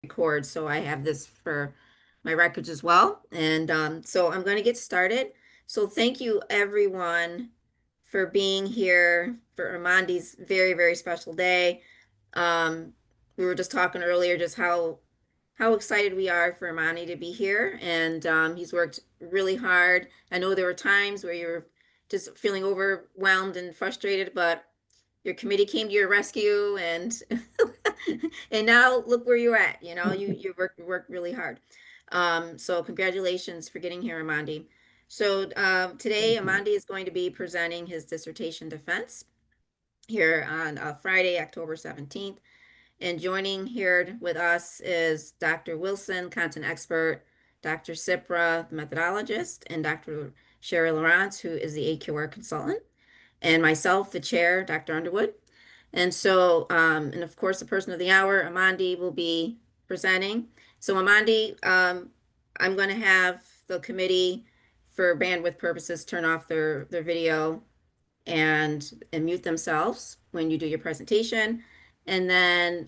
record, so I have this for my records as well. And so I'm going to get started. So thank you everyone for being here for Amandi's very, very special day. Um, we were just talking earlier just how excited we are for Amani to be here, and he's worked really hard. I know there were times where you were just feeling overwhelmed and frustrated, but your committee came to your rescue, and and now look where you're at. You worked really hard. So congratulations for getting here, Amandi. So today, Thank you. Amandi is going to be presenting his dissertation defense here on Friday, October 17th. And joining here with us is Dr. Wilson, content expert, Dr. Sipra, the methodologist, and Dr. Sherry Lawrence, who is the AQR consultant, and myself, the chair, Dr. Underwood. And so, and of course, the person of the hour, Amandi, will be presenting. So, Amandi, I'm going to have the committee, for bandwidth purposes, turn off their video and mute themselves when you do your presentation. And then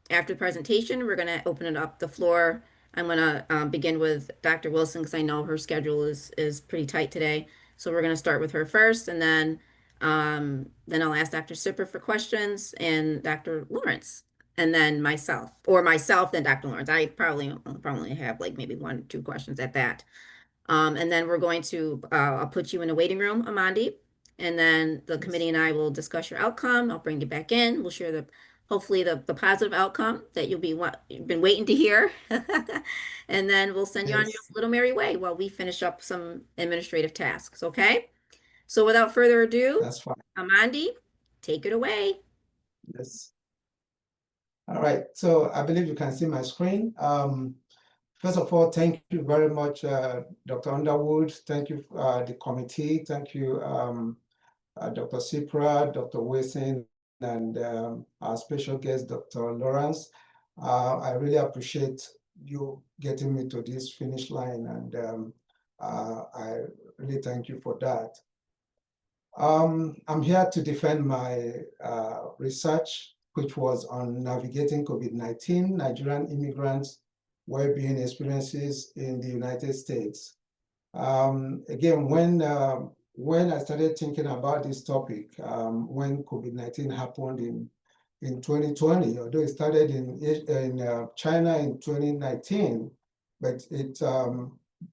after the presentation, we're going to open it up the floor. I'm going to begin with Dr. Wilson because I know her schedule is pretty tight today. So we're going to start with her first, and then I'll ask Dr. Sipper for questions and Dr. Lawrence, and then myself, then Dr. Lawrence. I probably have like maybe 1 or 2 questions at that. And then we're going to, I'll put you in a waiting room, Amandi, and then the Yes. committee and I will discuss your outcome. I'll bring you back in. We'll share hopefully the positive outcome that you've been waiting to hear. And then we'll send you on your Yes. little merry way while we finish up some administrative tasks, okay? So without further ado, That's fine. Amandi, take it away. Yes. All right. So I believe you can see my screen. First of all, thank you very much, Dr. Underwood. Thank you, the committee. Thank you, Dr. Sipra, Dr. Wilson, and our special guest, Dr. Lawrence. I really appreciate you getting me to this finish line, and I really thank you for that. I'm here to defend my research, which was on navigating COVID-19, Nigerian immigrants' well-being experiences in the United States. Again, when I started thinking about this topic, when COVID-19 happened in 2020, although it started in China in 2019, but it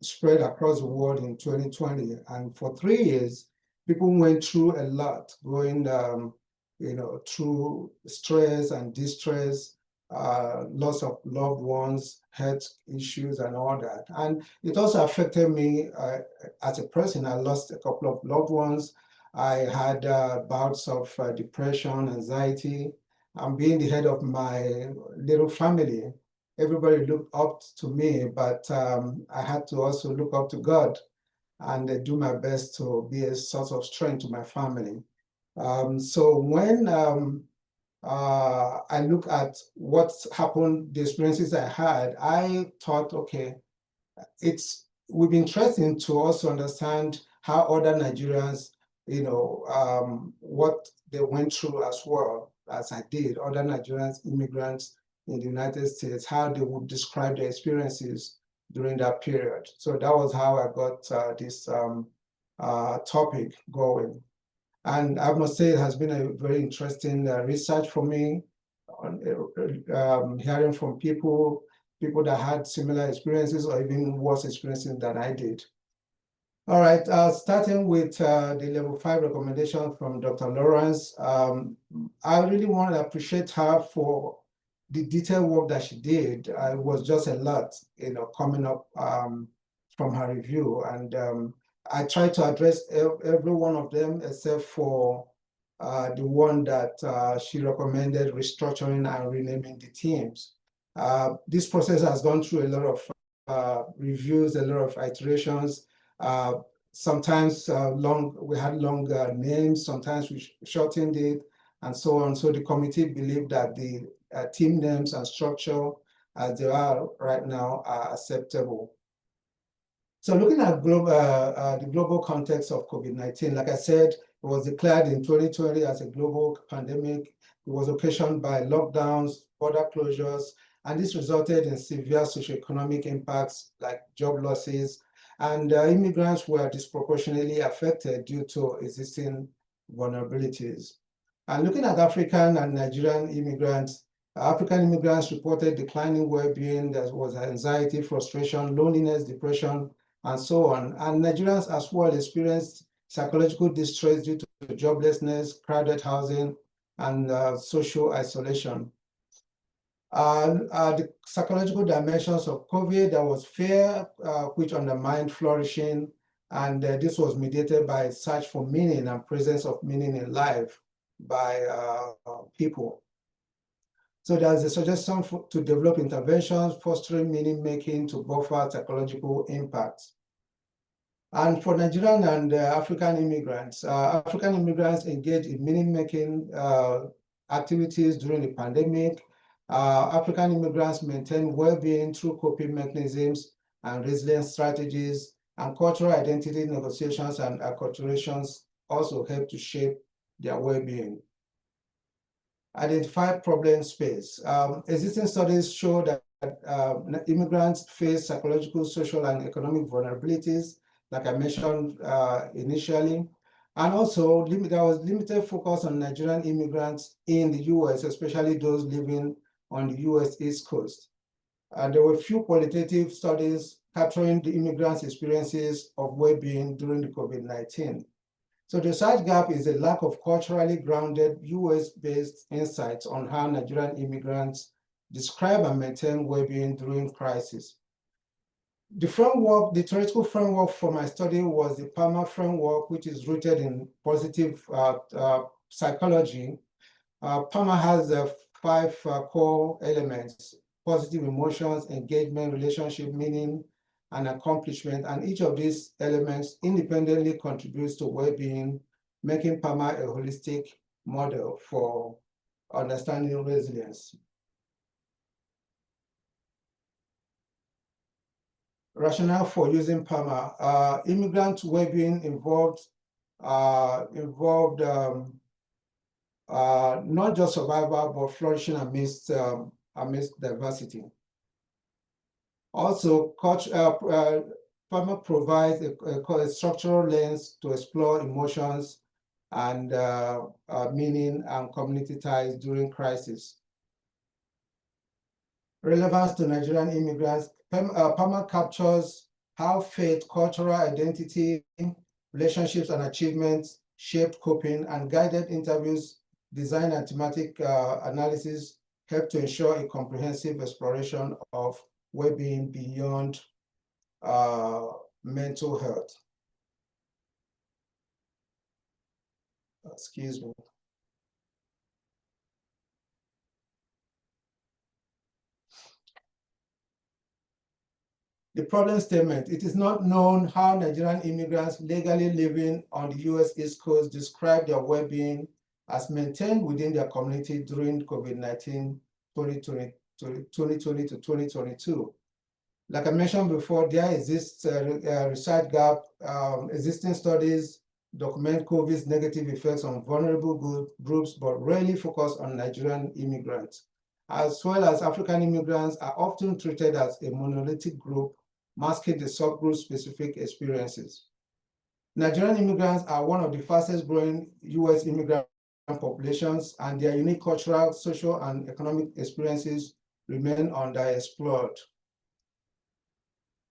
spread across the world in 2020. And for 3 years, people went through a lot, going through stress and distress, loss of loved ones, health issues, and all that. And it also affected me as a person. I lost a couple of loved ones. I had bouts of depression, anxiety. I'm being the head of my little family. Everybody looked up to me, but I had to also look up to God and do my best to be a source of strength to my family. So when I look at what's happened, the experiences I had, I thought, okay, it would be interesting to also understand how other Nigerians, what they went through as well as I did, other Nigerians, immigrants in the United States, how they would describe their experiences during that period. So that was how I got this topic going. And I must say it has been a very interesting research for me, on, hearing from people that had similar experiences or even worse experiences than I did. All right, starting with the level 5 recommendation from Dr. Lawrence. I really want to appreciate her for the detailed work that she did. It was just a lot, coming up from her review. And I tried to address every one of them except for the one that she recommended restructuring and renaming the teams. This process has gone through a lot of reviews, a lot of iterations. Sometimes we had long names, sometimes we shortened it, and so on. So the committee believed that the team names and structure as they are right now are acceptable. So looking at the global context of COVID-19, like I said, it was declared in 2020 as a global pandemic. It was occasioned by lockdowns, border closures, and this resulted in severe socioeconomic impacts like job losses, and immigrants were disproportionately affected due to existing vulnerabilities. And looking at African and Nigerian immigrants, African immigrants reported declining well-being. There was anxiety, frustration, loneliness, depression, and so on. And Nigerians as well experienced psychological distress due to joblessness, crowded housing, and social isolation. The psychological dimensions of COVID, there was fear, which undermined flourishing, and this was mediated by a search for meaning and presence of meaning in life by people. So there's a suggestion to develop interventions fostering meaning making to buffer psychological impacts. And for Nigerian and African immigrants engaged in meaning making activities during the pandemic. African immigrants maintain well-being through coping mechanisms and resilience strategies, and cultural identity negotiations and acculturations also help to shape their well-being. Identify problem space. Existing studies show that immigrants face psychological, social, and economic vulnerabilities, like I mentioned initially. And also, there was limited focus on Nigerian immigrants in the US, especially those living on the US East Coast. There were few qualitative studies capturing the immigrants' experiences of well-being during the COVID-19. So the research gap is a lack of culturally grounded US-based insights on how Nigerian immigrants describe and maintain well-being during crisis. The theoretical framework for my study was the PAMA framework, which is rooted in positive psychology. PAMA has 5 core elements: positive emotions, engagement, relationship, meaning, and accomplishment. And each of these elements independently contributes to well-being, making PAMA a holistic model for understanding resilience. Rationale for using PAMA. Immigrant well-being involved not just survival, but flourishing amidst diversity. Also, PAMA provides a structural lens to explore emotions and meaning and community ties during crisis. Relevance to Nigerian immigrants. PAMA captures how faith, cultural identity, relationships, and achievements shaped coping, and guided interviews, design, and thematic analysis help to ensure a comprehensive exploration of well-being beyond mental health. Excuse me. The problem statement: it is not known how Nigerian immigrants legally living on the US East Coast describe their well-being as maintained within their community during COVID-19 2020 to 2022. Like I mentioned before, there exists a research gap. Existing studies document COVID's negative effects on vulnerable groups, but rarely focus on Nigerian immigrants, as well as African immigrants are often treated as a monolithic group, masking the subgroup-specific experiences. Nigerian immigrants are one of the fastest growing US immigrant populations, and their unique cultural, social, and economic experiences remain underexplored.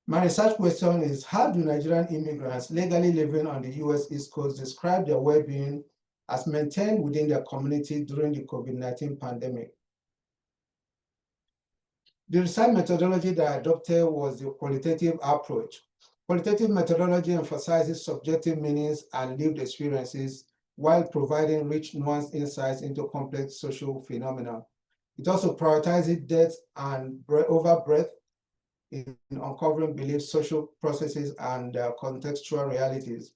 My research question is, how do Nigerian immigrants legally living on the US East Coast describe their well-being as maintained within their community during the COVID-19 pandemic? The research methodology that I adopted was the qualitative approach. Qualitative methodology emphasizes subjective meanings and lived experiences while providing rich, nuanced insights into complex social phenomena. It also prioritizes depth and over breadth in uncovering beliefs, social processes, and contextual realities.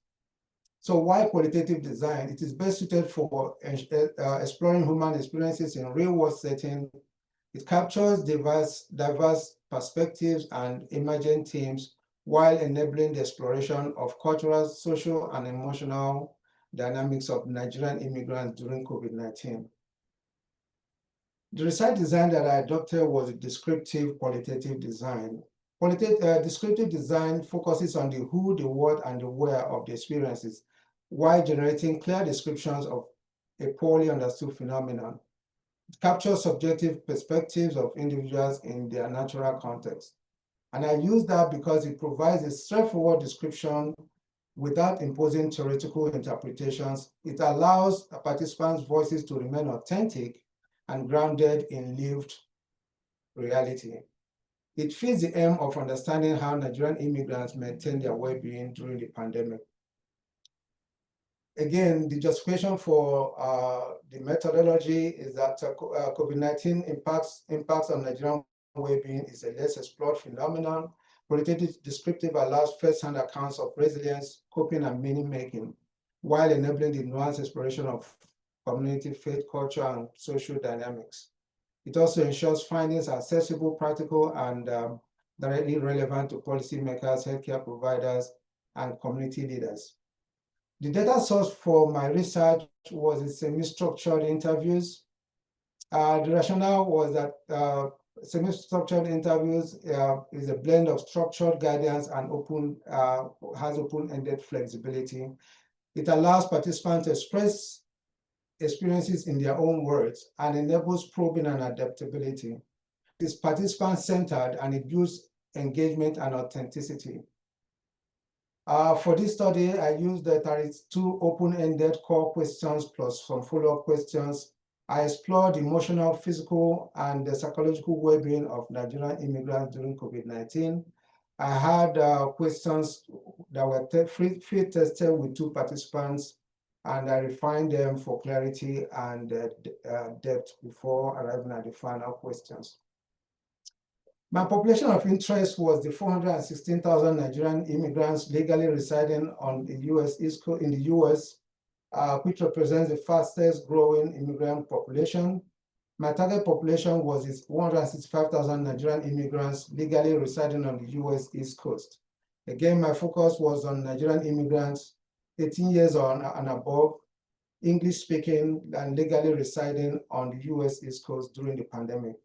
So why qualitative design? It is best suited for exploring human experiences in real-world settings. It captures diverse perspectives and emergent themes while enabling the exploration of cultural, social, and emotional dynamics of Nigerian immigrants during COVID-19. The research design that I adopted was a descriptive qualitative design. Descriptive design focuses on the who, the what, and the where of the experiences, while generating clear descriptions of a poorly understood phenomenon. It captures subjective perspectives of individuals in their natural context. And I use that because it provides a straightforward description without imposing theoretical interpretations. It allows participants' voices to remain authentic and grounded in lived reality. It fits the aim of understanding how Nigerian immigrants maintain their well-being during the pandemic. Again, the justification for the methodology is that COVID-19 impacts on Nigerian well-being is a less explored phenomenon. Qualitative descriptive allows first-hand accounts of resilience, coping, and meaning-making, while enabling the nuanced exploration of community, faith, culture, and social dynamics. It also ensures findings are accessible, practical, and directly relevant to policymakers, healthcare providers, and community leaders. The data source for my research was in semi-structured interviews. The rationale was that semi-structured interviews is a blend of structured guidance and has open-ended flexibility. It allows participants to express experiences in their own words and enables probing and adaptability. It's participant-centered and it builds engagement and authenticity. For this study, I used the 32 open-ended core questions plus some follow-up questions. I explored emotional, physical, and the psychological well-being of Nigerian immigrants during COVID-19. I had questions that were field tested with 2 participants, and I refined them for clarity and depth before arriving at the final questions. My population of interest was the 416,000 Nigerian immigrants legally residing on the US East Coast in the US, which represents the fastest growing immigrant population. My target population was 165,000 Nigerian immigrants legally residing on the US East Coast. Again, my focus was on Nigerian immigrants 18 years on and above, English speaking, and legally residing on the US East Coast during the pandemic.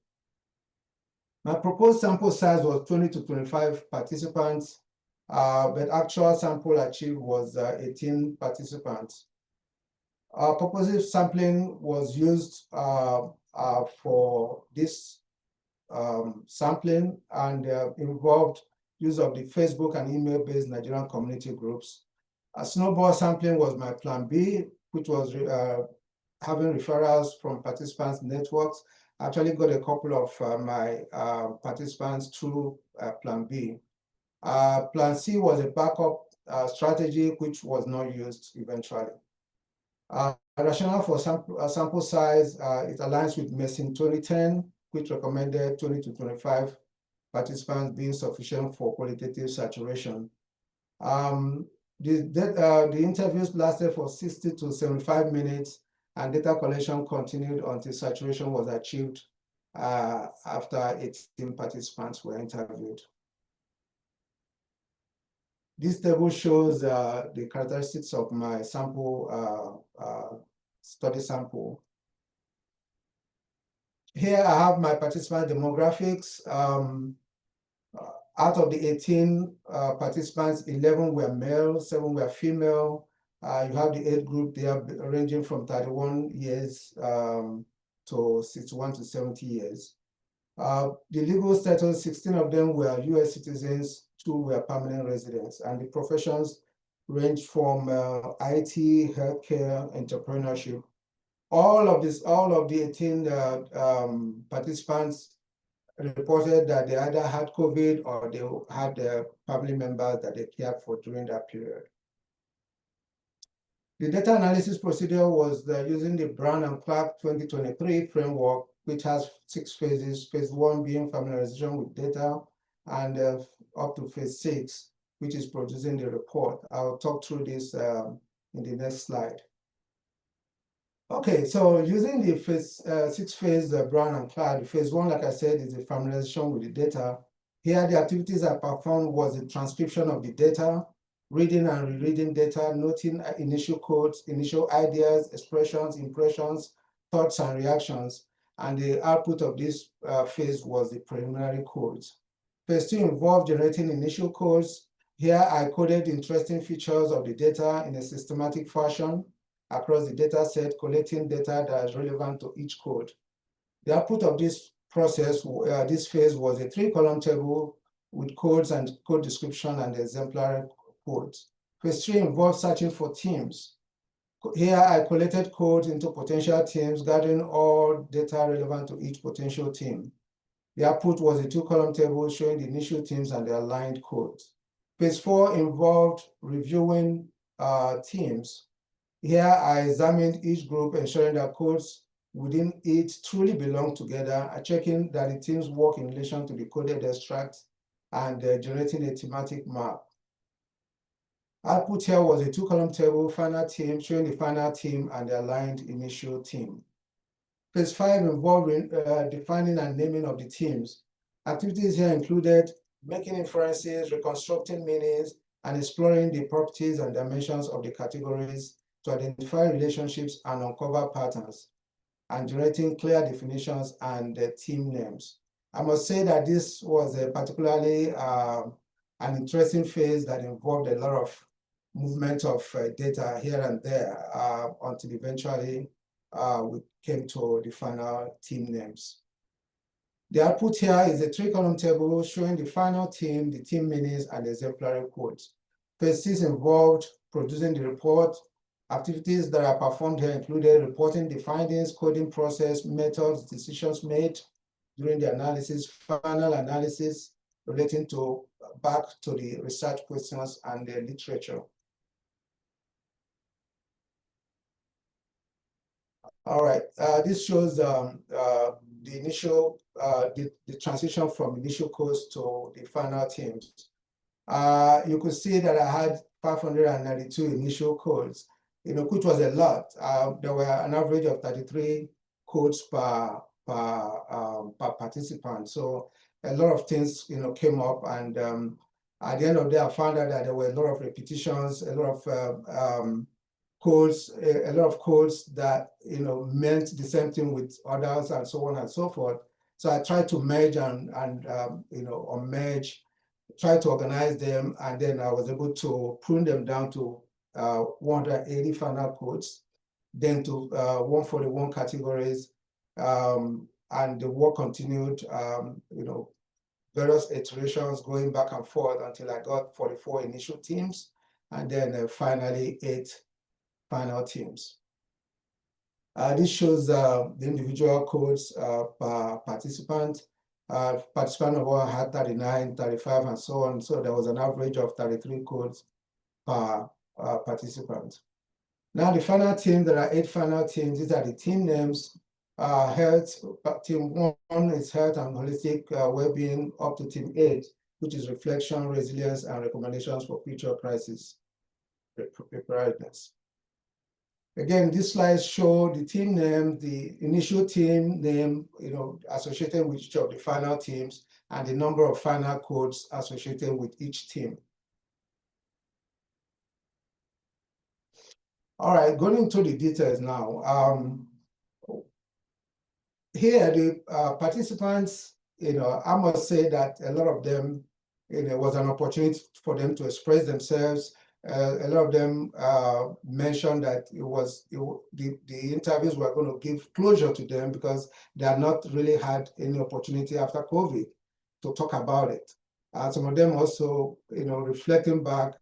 My proposed sample size was 20 to 25 participants, but actual sample achieved was 18 participants. Purposive sampling was used for this sampling and involved use of the Facebook and email-based Nigerian community groups. Snowball sampling was my plan B, which was having referrals from participants' networks. I actually got a couple of my participants through plan B. Plan C was a backup strategy, which was not used eventually. Rationale for sample size, it aligns with Mason 2010, which recommended 20 to 25 participants being sufficient for qualitative saturation. The interviews lasted for 60 to 75 minutes, and data collection continued until saturation was achieved after 18 participants were interviewed. This table shows the characteristics of my sample, study sample. Here I have my participant demographics. Out of the 18 participants, 11 were male, 7 were female. You have the age group there ranging from 31 years to 61 to 70 years. The legal status, 16 of them were US citizens, 2 were permanent residents, and the professions range from IT, healthcare, entrepreneurship. All of the 18 participants reported that they either had COVID or they had family members that they cared for during that period. The data analysis procedure was using the Brown and Clark 2023 framework, which has 6 phases. Phase 1 being familiarization with data, and up to phase 6, which is producing the report. I'll talk through this in the next slide. Okay, so using the 6-phase Brown and Clark, phase 1, like I said, is the familiarization with the data. Here, the activities I performed was the transcription of the data, reading and rereading data, noting initial codes, initial ideas, expressions, impressions, thoughts, and reactions. and the output of this phase was the preliminary codes. Phase 2 involved generating initial codes. Here I coded interesting features of the data in a systematic fashion across the data set, collecting data that is relevant to each code. The output of this process, this phase, was a 3-column table with codes and code description and exemplary codes. Phase 3 involved searching for teams. Here I collected codes into potential teams, gathering all data relevant to each potential team. The output was a 2-column table showing the initial teams and the aligned codes. Phase 4 involved reviewing teams. Here I examined each group, ensuring that codes within it truly belong together, checking that the teams work in relation to the coded extract and generating a thematic map. Output here was a 2-column table, final team, showing the final team and the aligned initial team. Phase 5 involved defining and naming of the teams. Activities here included making inferences, reconstructing meanings, and exploring the properties and dimensions of the categories to identify relationships and uncover patterns, and generating clear definitions and team names. I must say that this was a particularly an interesting phase that involved a lot of movement of data here and there until eventually we came to the final team names. The output here is a 3-column table showing the final team, the team meanings, and exemplary quotes. Phase 6 involved producing the report. Activities that are performed here included reporting the findings, coding process, methods, decisions made during the analysis, final analysis relating to back to the research questions and the literature. All right, this shows the initial, the transition from initial codes to the final teams. You could see that I had 592 initial codes, which was a lot. There were an average of 33 codes per participant. So a lot of things, came up, and at the end of the day, I found out that there were a lot of repetitions, a lot of codes, a lot of codes that meant the same thing with others, and so on and so forth. So I tried to merge and unmerge, try to organize them, and then I was able to prune them down to 180 final codes, then to 141 categories, and the work continued, various iterations going back and forth until I got 44 initial teams, and then finally 8 final teams. This shows the individual codes per participant. Participant number 1 had 39, 35, and so on. So there was an average of 33 codes per participant. Now the final team, there are 8 final teams. These are the team names. Health, team 1 is health and holistic well-being, up to team 8, which is reflection, resilience, and recommendations for future crisis preparedness. Again, these slides show the team name, the initial team name, associated with each of the final teams, and the number of final codes associated with each team. All right, going into the details now. Here, the participants, I must say that a lot of them, was an opportunity for them to express themselves. A lot of them mentioned that the interviews were going to give closure to them because they had not really had any opportunity after COVID to talk about it. Some of them also, reflecting back,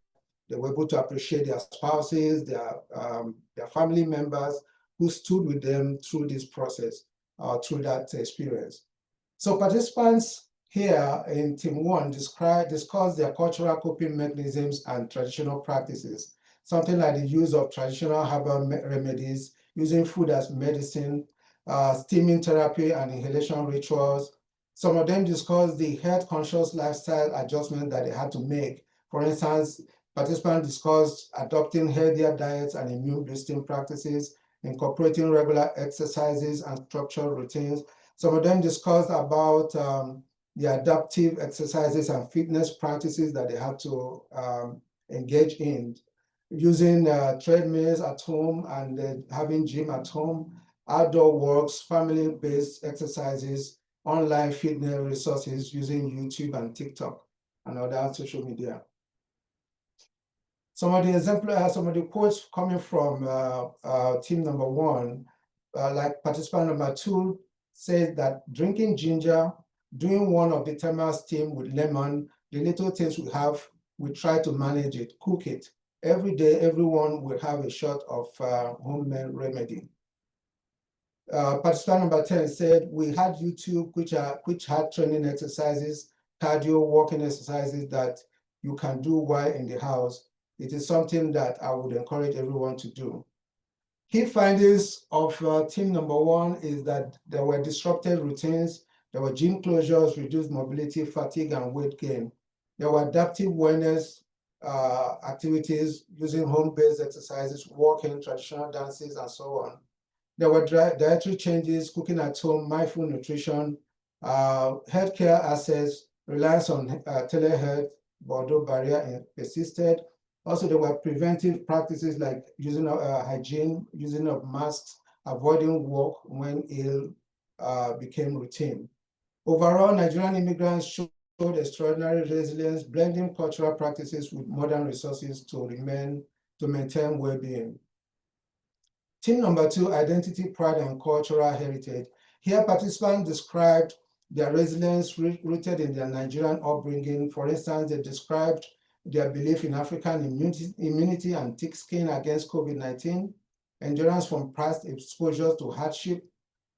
they were able to appreciate their spouses, their family members who stood with them through this process, through that experience. So participants here in team 1 discuss their cultural coping mechanisms and traditional practices, something like the use of traditional herbal remedies, using food as medicine, steaming therapy and inhalation rituals. Some of them discuss the health-conscious lifestyle adjustment that they had to make. For instance, participants discussed adopting healthier diets and immune boosting practices, incorporating regular exercises and structured routines. Some of them discussed about the adaptive exercises and fitness practices that they had to engage in, using treadmills at home and having gym at home, outdoor walks, family-based exercises, online fitness resources using YouTube and TikTok and other social media. Some of the quotes coming from team number one, like participant number two says that drinking ginger, doing one of the thermal steam with lemon, the little things we have, we try to manage it, cook it. Every day, everyone will have a shot of homemade remedy. Participant number 10 said, we had YouTube, which had training exercises, cardio, walking exercises that you can do while in the house. It is something that I would encourage everyone to do. Key findings of team number one is that there were disrupted routines, there were gym closures, reduced mobility, fatigue, and weight gain. There were adaptive wellness activities using home-based exercises, walking, traditional dances, and so on. There were dietary changes, cooking at home, mindful nutrition, healthcare access, reliance on telehealth, although barrier persisted. Also, there were preventive practices like using hygiene, using of masks, avoiding work when ill became routine. Overall, Nigerian immigrants showed extraordinary resilience, blending cultural practices with modern resources to maintain well-being. Team number two, identity, pride, and cultural heritage. Here, participants described their resilience rooted in their Nigerian upbringing. For instance, they described their belief in African immunity and thick skin against COVID-19, endurance from past exposures to hardship,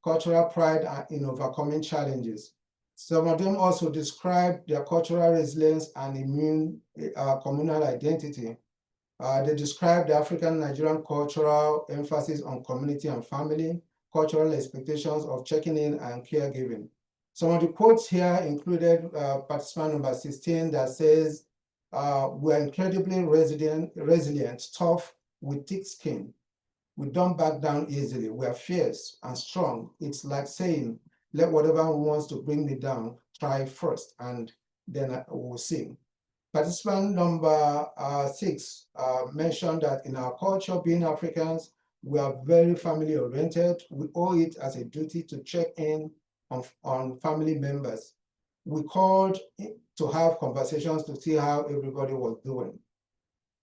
cultural pride in overcoming challenges. Some of them also described their cultural resilience and communal identity. They described the African Nigerian cultural emphasis on community and family, cultural expectations of checking in and caregiving. Some of the quotes here included participant number 16 that says, we're incredibly resilient, tough, with thick skin. We don't back down easily. We are fierce and strong. It's like saying, let whatever wants to bring me down, try first, and then we'll see. Participant number 6 mentioned that in our culture, being Africans, we are very family oriented. We owe it as a duty to check in on family members. We called to have conversations to see how everybody was doing.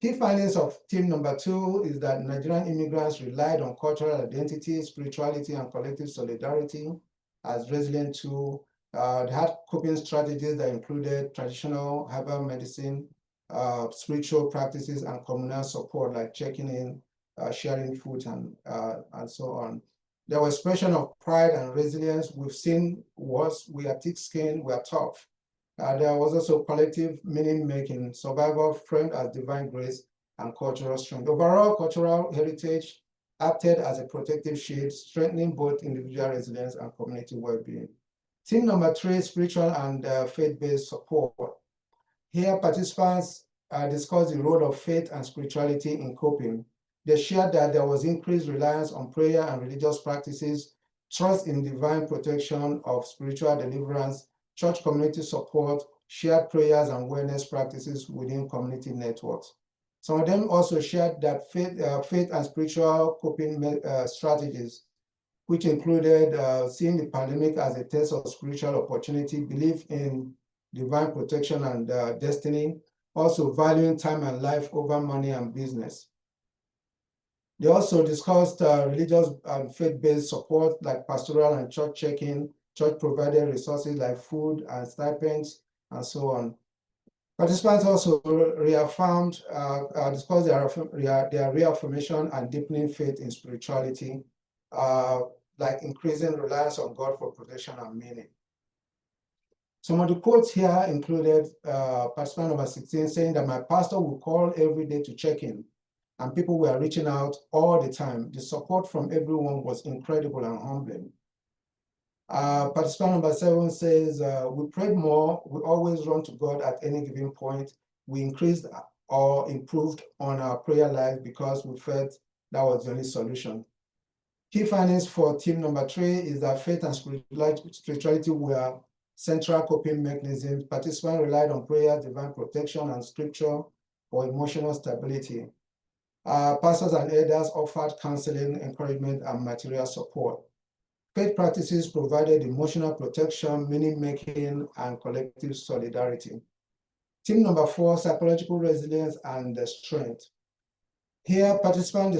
Key findings of team number 2 is that Nigerian immigrants relied on cultural identity, spirituality, and collective solidarity as resilient tools. They had coping strategies that included traditional herbal medicine, spiritual practices, and communal support like checking in, sharing food, and so on. There was expression of pride and resilience. We've seen we are thick-skinned, we are tough. There was also collective meaning-making, survival framed as divine grace, and cultural strength. Overall, cultural heritage acted as a protective shield, strengthening both individual resilience and community well-being. Team number 3, spiritual and faith-based support. Here, participants discussed the role of faith and spirituality in coping. They shared that there was increased reliance on prayer and religious practices, trust in divine protection of spiritual deliverance, church community support, shared prayers and wellness practices within community networks. Some of them also shared that faith and spiritual coping strategies, which included seeing the pandemic as a test of spiritual opportunity, belief in divine protection and destiny, also valuing time and life over money and business. They also discussed religious and faith-based support like pastoral and church check-in, church-provided resources like food and stipends, and so on. Participants also reaffirmed, discussed their reaffirmation and deepening faith in spirituality, like increasing reliance on God for protection and meaning. Some of the quotes here included participant number 16 saying that my pastor will call every day to check in, and people were reaching out all the time. The support from everyone was incredible and humbling. Participant number 7 says, we prayed more, we always run to God at any given point. We increased or improved on our prayer life because we felt that was the only solution. Key findings for team number 3 is that faith and spirituality were central coping mechanisms. Participants relied on prayer, divine protection, and scripture for emotional stability. Pastors and elders offered counseling, encouragement, and material support. Faith practices provided emotional protection, meaning making, and collective solidarity. Team number 4, psychological resilience and strength. Here, participants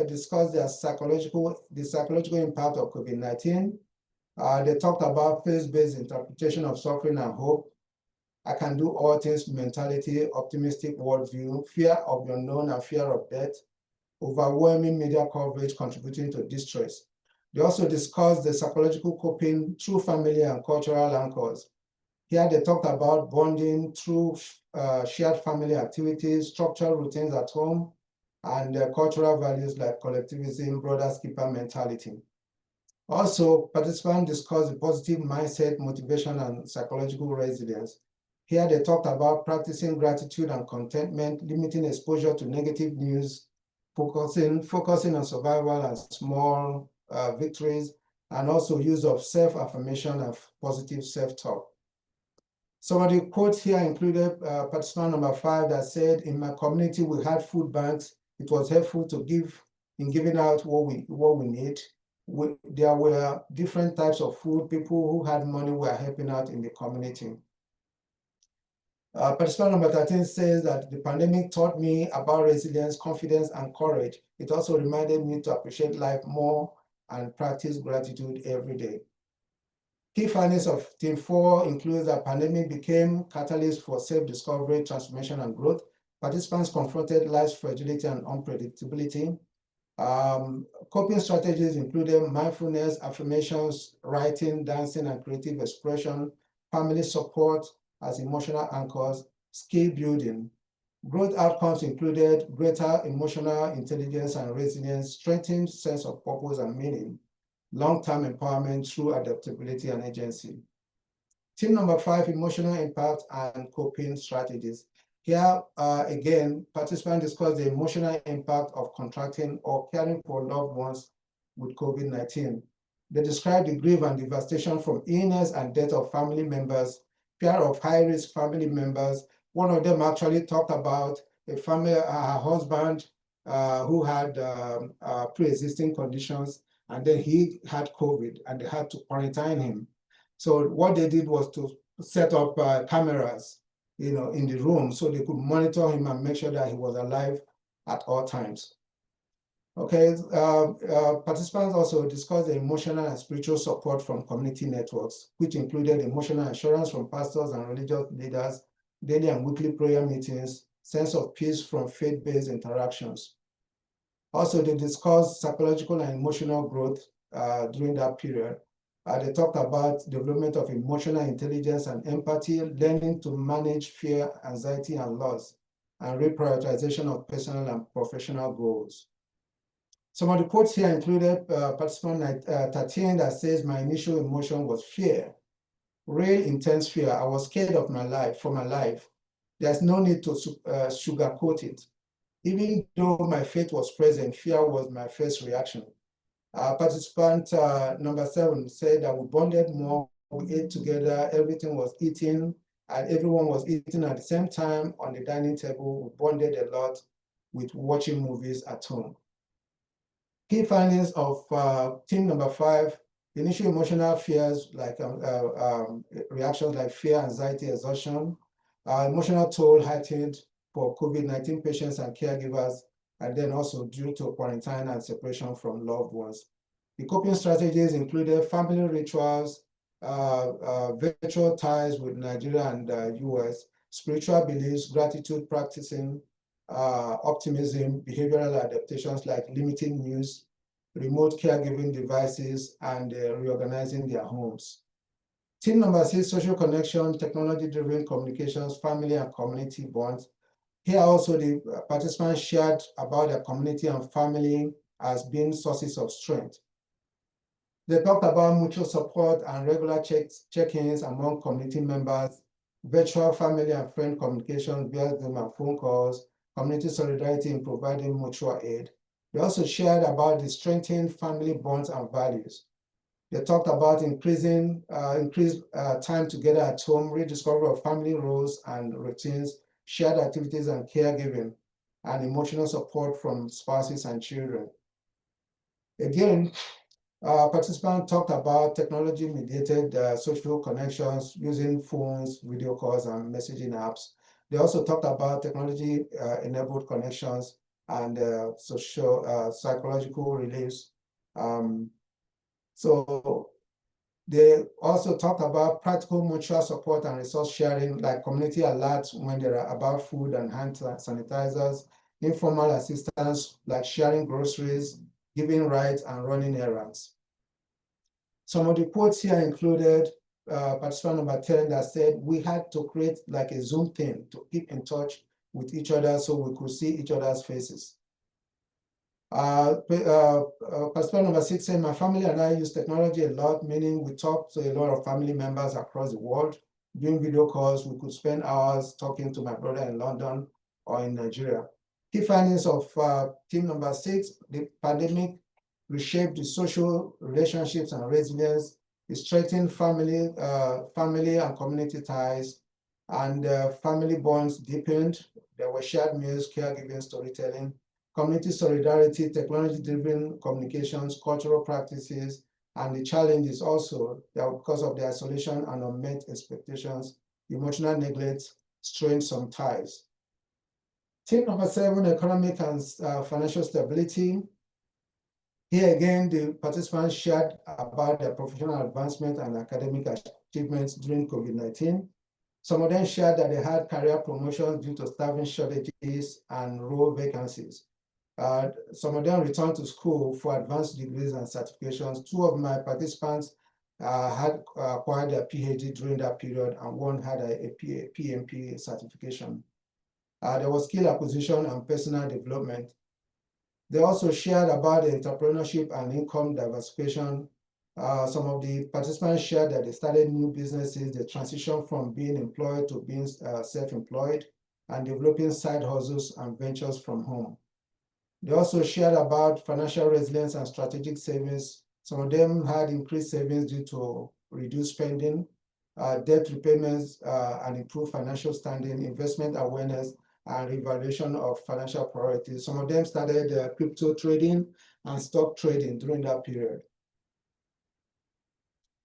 discussed the psychological impact of COVID-19. They talked about faith-based interpretation of suffering and hope. I can do all things mentality, optimistic worldview, fear of the unknown and fear of death, overwhelming media coverage contributing to distress. They also discussed the psychological coping through family and cultural anchors. Here they talked about bonding through shared family activities, structural routines at home, and cultural values like collectivism, brothers keeper mentality. Also, participants discussed the positive mindset, motivation, and psychological resilience. Here they talked about practicing gratitude and contentment, limiting exposure to negative news, focusing on survival and small victories, and also use of self-affirmation and positive self-talk. Some of the quotes here included participant number 5 that said, "In my community, we had food banks. It was helpful to giving out what we need. There were different types of food. People who had money were helping out in the community." Participant number 13 says that the pandemic taught me about resilience, confidence, and courage. It also reminded me to appreciate life more and practice gratitude every day. Key findings of Team 4 include that pandemic became catalyst for self-discovery, transformation, and growth. Participants confronted life's fragility and unpredictability. Coping strategies included mindfulness, affirmations, writing, dancing, and creative expression, family support as emotional anchors, skill building. Growth outcomes included greater emotional intelligence and resilience, strengthened sense of purpose and meaning, long-term empowerment through adaptability and agency. Team number 5, emotional impact and coping strategies. Here, again, participants discussed the emotional impact of contracting or caring for loved ones with COVID-19. They described the grief and devastation from illness and death of family members, fear of high-risk family members. One of them actually talked about her husband who had pre-existing conditions, and then he had COVID and they had to quarantine him. So what they did was to set up cameras, in the room so they could monitor him and make sure that he was alive at all times. Okay, participants also discussed the emotional and spiritual support from community networks, which included emotional assurance from pastors and religious leaders, daily and weekly prayer meetings, sense of peace from faith-based interactions. Also, they discussed psychological and emotional growth during that period. They talked about development of emotional intelligence and empathy, learning to manage fear, anxiety, and loss, and reprioritization of personal and professional goals. Some of the quotes here included participant 13 that says, "My initial emotion was fear, real intense fear. I was scared of for my life. There's no need to sugarcoat it. Even though my faith was present, fear was my first reaction." Participant number 7 said that we bonded more, we ate together, everything was eating, and everyone was eating at the same time on the dining table. We bonded a lot with watching movies at home. Key findings of team number 5, initial emotional fears like reactions like fear, anxiety, exhaustion, emotional toll heightened for COVID-19 patients and caregivers, and then also due to quarantine and separation from loved ones. The coping strategies included family rituals, virtual ties with Nigeria and US, spiritual beliefs, gratitude practicing, optimism, behavioral adaptations like limiting news, remote caregiving devices, and reorganizing their homes. Team number 6, social connection, technology-driven communications, family and community bonds. Here also the participants shared about their community and family as being sources of strength. They talked about mutual support and regular check-ins among community members, virtual family and friend communication via Zoom and phone calls, community solidarity in providing mutual aid. They also shared about the strengthened family bonds and values. They talked about increased time together at home, rediscovery of family roles and routines, shared activities and caregiving. and emotional support from spouses and children. Again, participants talked about technology-mediated social connections using phones, video calls, and messaging apps. They also talked about technology-enabled connections and social psychological reliefs. So they also talk about practical mutual support and resource sharing, like community alerts when there are about food and hand sanitizers, informal assistance like sharing groceries, giving rides, and running errands. Some of the quotes here included participant number 10 that said we had to create like a Zoom thing to keep in touch with each other so we could see each other's faces. Participant number 6 said, my family and I use technology a lot, meaning we talk to a lot of family members across the world. During video calls, we could spend hours talking to my brother in London or in Nigeria. Key findings of team number 6, the pandemic reshaped the social relationships and resilience. It strengthened family and community ties, and family bonds deepened. There were shared meals, caregiving, storytelling, community solidarity, technology-driven communications, cultural practices, and the challenges also that because of the isolation and unmet expectations, emotional neglect strained some ties. Team number 7, economic and financial stability. Here again, the participants shared about their professional advancement and academic achievements during COVID-19. Some of them shared that they had career promotions due to staffing shortages and role vacancies. Some of them returned to school for advanced degrees and certifications. 2 of my participants had acquired their PhD during that period, and 1 had a PMP certification. There was skill acquisition and personal development. They also shared about the entrepreneurship and income diversification. Some of the participants shared that they started new businesses, they transitioned from being employed to being self-employed, and developing side hustles and ventures from home. They also shared about financial resilience and strategic savings. Some of them had increased savings due to reduced spending, debt repayments, and improved financial standing, investment awareness, and revaluation of financial priorities. Some of them started crypto trading and stock trading during that period.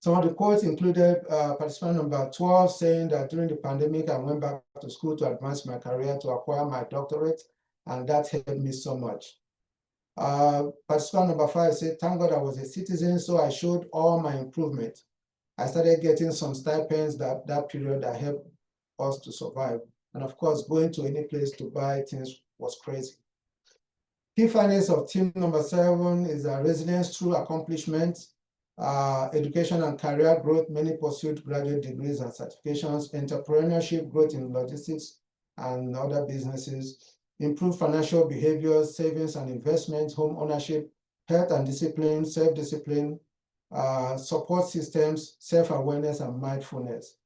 Some of the quotes included participant number 12 saying that during the pandemic, I went back to school to advance my career to acquire my doctorate, and that helped me so much. Participant number 5 said, thank God I was a citizen, so I showed all my improvement. I started getting some stipends that period that helped us to survive. And of course, going to any place to buy things was crazy. Key findings of team number 7 is resilience through accomplishment, education and career growth. Many pursued graduate degrees and certifications, entrepreneurship, growth in logistics and other businesses, improved financial behaviors, savings and investments, home ownership, health and discipline, self-discipline, support systems, self-awareness, and mindfulness.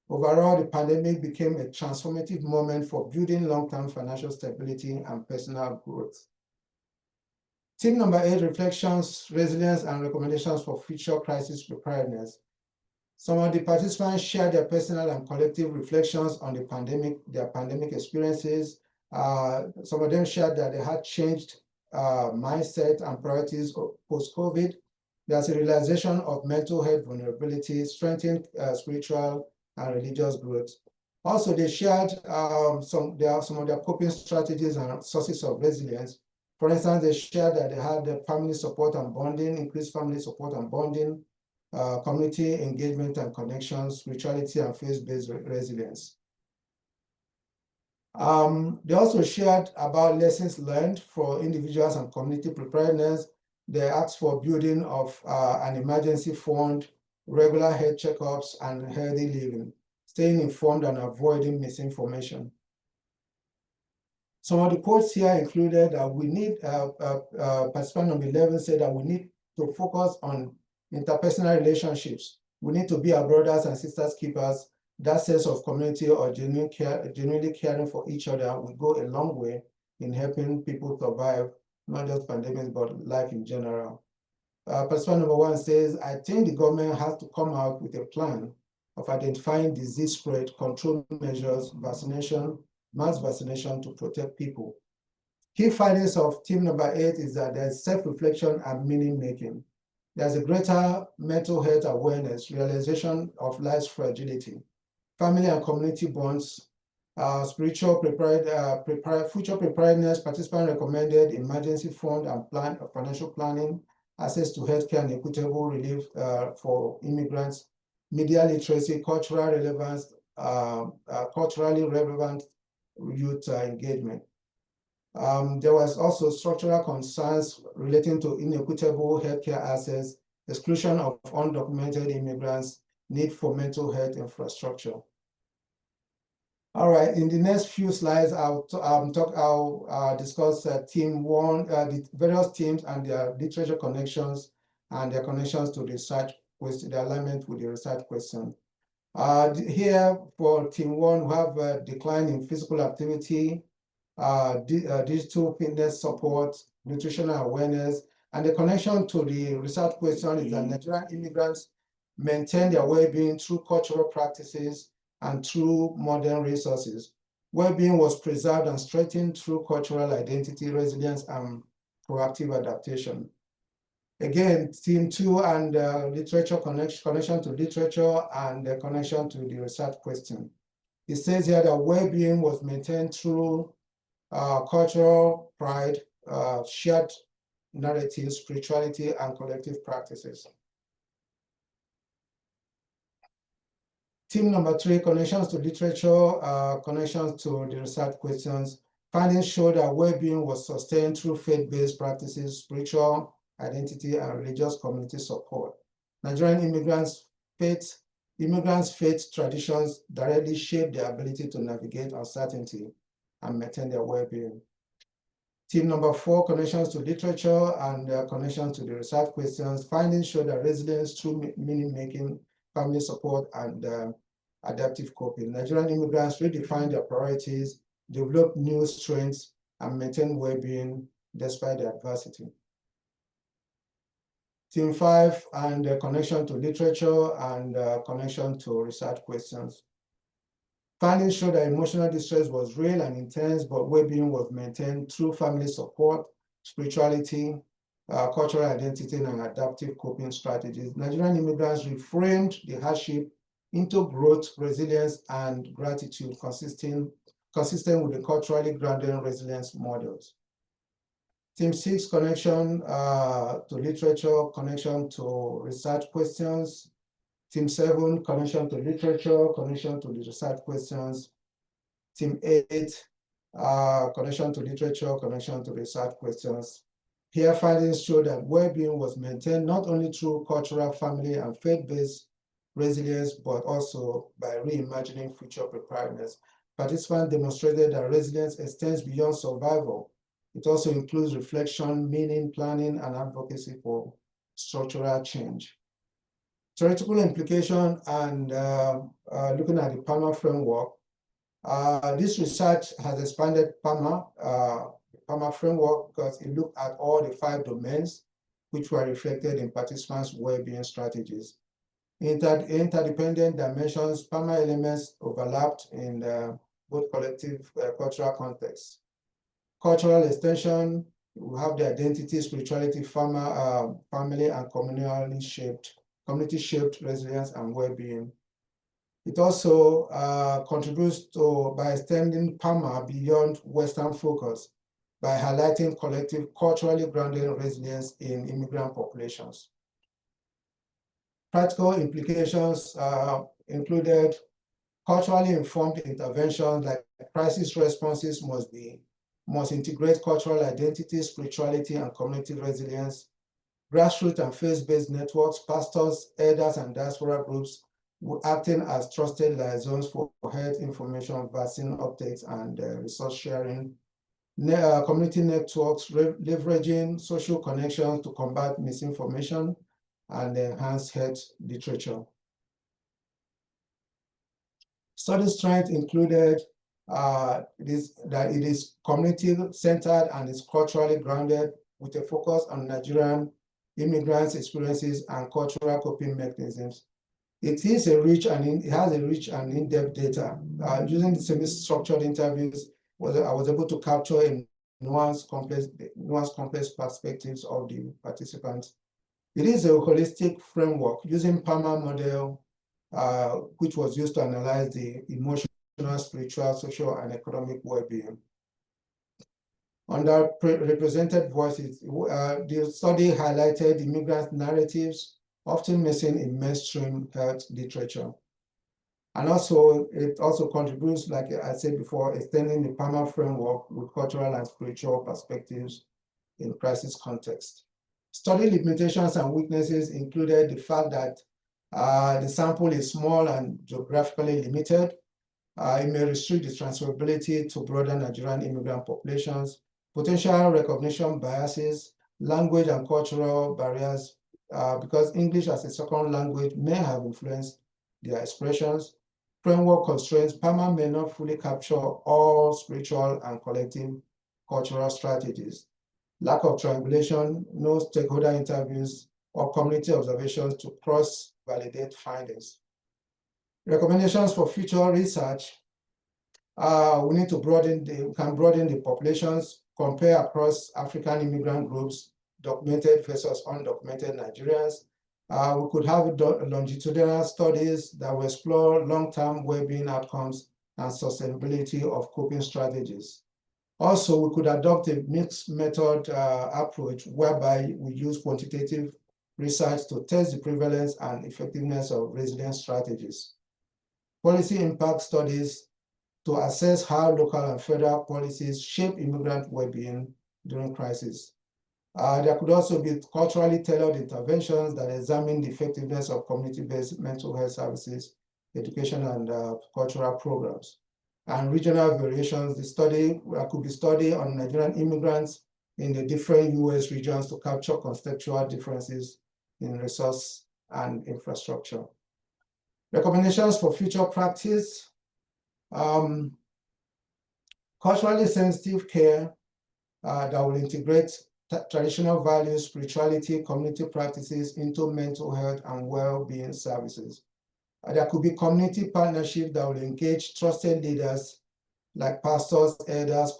Overall, the pandemic became a transformative moment for building long-term financial stability and personal growth. Team number 8, reflections, resilience, and recommendations for future crisis preparedness. Some of the participants shared their personal and collective reflections on the pandemic, their pandemic experiences. Some of them shared that they had changed mindset and priorities post-COVID. There's a realization of mental health vulnerability, strengthened spiritual and religious growth. Also, they shared some of their coping strategies and sources of resilience. For instance, they shared that they had the family support and bonding, increased family support and bonding, community engagement and connections, spirituality and faith-based resilience. They also shared about lessons learned for individuals and community preparedness. They asked for building of an emergency fund, regular health checkups, and healthy living, staying informed and avoiding misinformation. Some of the quotes here included that we need, participant number 11 said that we need to focus on interpersonal relationships. We need to be our brothers and sisters keepers. That sense of community or genuinely caring for each other will go a long way in helping people survive, not just pandemics, but life in general. Participant number 1 says, I think the government has to come out with a plan of identifying disease spread, control measures, vaccination, mass vaccination to protect people. Key findings of team number 8 is that there's self-reflection and meaning-making. There's a greater mental health awareness, realization of life's fragility, family and community bonds, future preparedness, participant recommended emergency fund and financial planning, access to healthcare and equitable relief for immigrants, media literacy, culturally relevant youth engagement. There was also structural concerns relating to inequitable healthcare access, exclusion of undocumented immigrants, need for mental health infrastructure. All right, in the next few slides, I'll discuss team 1, the various teams and their literature connections and their connections to the research question, the alignment with the research question. Here for team 1, we have a decline in physical activity, digital fitness support, nutritional awareness, and the connection to the research question is that Nigerian immigrants maintain their well-being through cultural practices and through modern resources. Well-being was preserved and strengthened through cultural identity, resilience, and proactive adaptation. Again, team 2 and literature connection to literature and the connection to the research question. It says here that well-being was maintained through cultural pride, shared narratives, spirituality, and collective practices. Team number 3, connections to literature, connections to the research questions. Findings show that well-being was sustained through faith-based practices, spiritual identity, and religious community support. Nigerian immigrants' faith traditions directly shape their ability to navigate uncertainty and maintain their well-being. Team number 4, connections to literature and connections to the research questions. Findings show that resilience through meaning-making, family support, and adaptive coping. Nigerian immigrants redefine their priorities, develop new strengths, and maintain well-being despite the adversity. Team 5 and connection to literature and connection to research questions. Findings show that emotional distress was real and intense, but well-being was maintained through family support, spirituality, cultural identity, and adaptive coping strategies. Nigerian immigrants reframed the hardship into growth, resilience, and gratitude, consistent with the culturally grounded resilience models. Team 6, connection to literature, connection to research questions. Team 7, connection to literature, connection to the research questions. Team 8, connection to literature, connection to research questions. Here, findings show that well-being was maintained not only through cultural, family, and faith-based resilience, but also by reimagining future preparedness. Participants demonstrated that resilience extends beyond survival. It also includes reflection, meaning, planning, and advocacy for structural change. Theoretical implication and looking at the PAMA framework. This research has expanded PAMA framework because it looked at all the 5 domains which were reflected in participants' well-being strategies. Interdependent dimensions, PAMA elements overlapped in both collective cultural contexts. Cultural extension, we have the identity, spirituality, family, and community-shaped resilience and well-being. It also contributes to by extending PAMA beyond Western focus by highlighting collective culturally grounded resilience in immigrant populations. Practical implications included culturally informed interventions like crisis responses must integrate cultural identity, spirituality, and community resilience. Grassroots and faith-based networks, pastors, elders, and diaspora groups acting as trusted liaisons for health information, vaccine updates, and resource sharing. Community networks leveraging social connections to combat misinformation and enhance health literature. Study strength included that it is community-centered and is culturally grounded with a focus on Nigerian immigrants' experiences and cultural coping mechanisms. It has a rich and in-depth data. Using the semi-structured interviews, I was able to capture a nuanced complex perspectives of the participants. It is a holistic framework using PAMA model, which was used to analyze the emotional, spiritual, social, and economic well-being. Under represented voices, the study highlighted immigrant narratives often missing in mainstream health literature. And also, it also contributes, like I said before, extending the PAMA framework with cultural and spiritual perspectives in crisis context. Study limitations and weaknesses included the fact that the sample is small and geographically limited. It may restrict the transferability to broader Nigerian immigrant populations, potential recognition biases, language and cultural barriers, because English as a second language may have influenced their expressions. Framework constraints, PAMA may not fully capture all spiritual and collective cultural strategies. Lack of triangulation, no stakeholder interviews, or community observations to cross-validate findings. Recommendations for future research. We need to broaden the populations, compare across African immigrant groups, documented versus undocumented Nigerians. We could have longitudinal studies that will explore long-term well-being outcomes and sustainability of coping strategies. Also, we could adopt a mixed method approach whereby we use quantitative research to test the prevalence and effectiveness of resilience strategies. Policy impact studies to assess how local and federal policies shape immigrant well-being during crisis. There could also be culturally tailored interventions that examine the effectiveness of community-based mental health services, education, and cultural programs. And regional variations, the study could be studied on Nigerian immigrants in the different US regions to capture contextual differences in resource and infrastructure. Recommendations for future practice. Culturally sensitive care that will integrate traditional values, spirituality, community practices into mental health and well-being services. There could be community partnership that will engage trusted leaders like pastors, elders,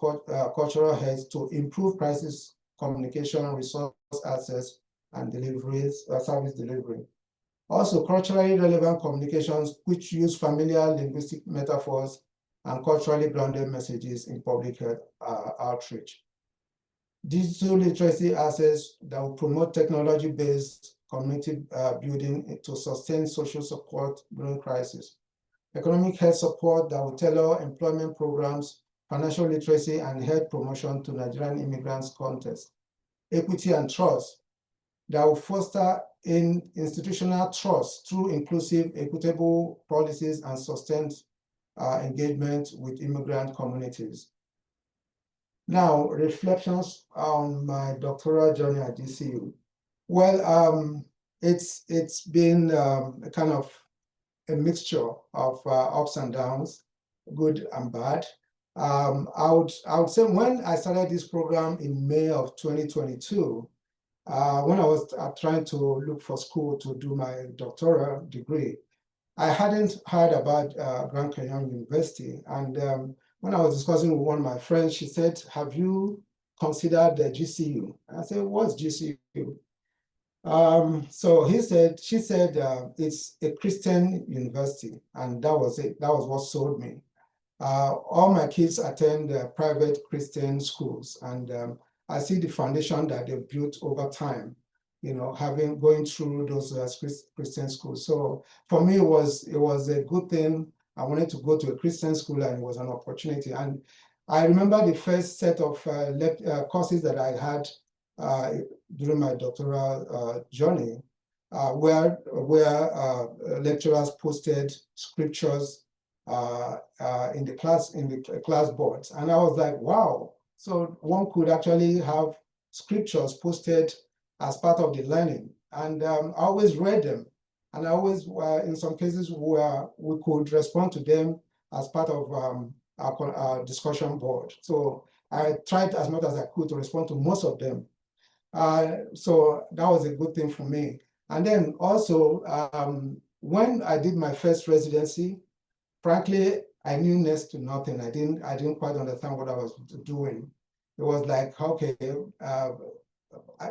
cultural heads to improve crisis communication, resource access, and service delivery. Also, culturally relevant communications which use familiar linguistic metaphors and culturally grounded messages in public health outreach. Digital literacy assets that will promote technology-based community building to sustain social support during crisis. Economic health support that will tailor employment programs, financial literacy, and health promotion to Nigerian immigrants' context. Equity and trust that will foster institutional trust through inclusive, equitable policies and sustained engagement with immigrant communities. Now, reflections on my doctoral journey at DCU. Well, it's been a kind of a mixture of ups and downs, good and bad. I would say when I started this program in May of 2022, when I was trying to look for school to do my doctoral degree, I hadn't heard about Grand Canyon University. And when I was discussing with one of my friends, she said, "Have you considered the GCU?" I said, "What's GCU?" So she said, it's a Christian university, and that was it. That was what sold me. All my kids attend private Christian schools, and I see the foundation that they've built over time, going through those Christian schools. So for me, it was a good thing. I wanted to go to a Christian school, and it was an opportunity. And I remember the first set of courses that I had during my doctoral journey, where lecturers posted scriptures in the class boards, and I was like, wow! So one could actually have scriptures posted as part of the learning, and I always read them, and I always, in some cases, we could respond to them as part of our discussion board. So I tried as much as I could to respond to most of them. So that was a good thing for me. And then also, when I did my first residency, frankly, I knew next to nothing. I didn't quite understand what I was doing. it was like, okay, that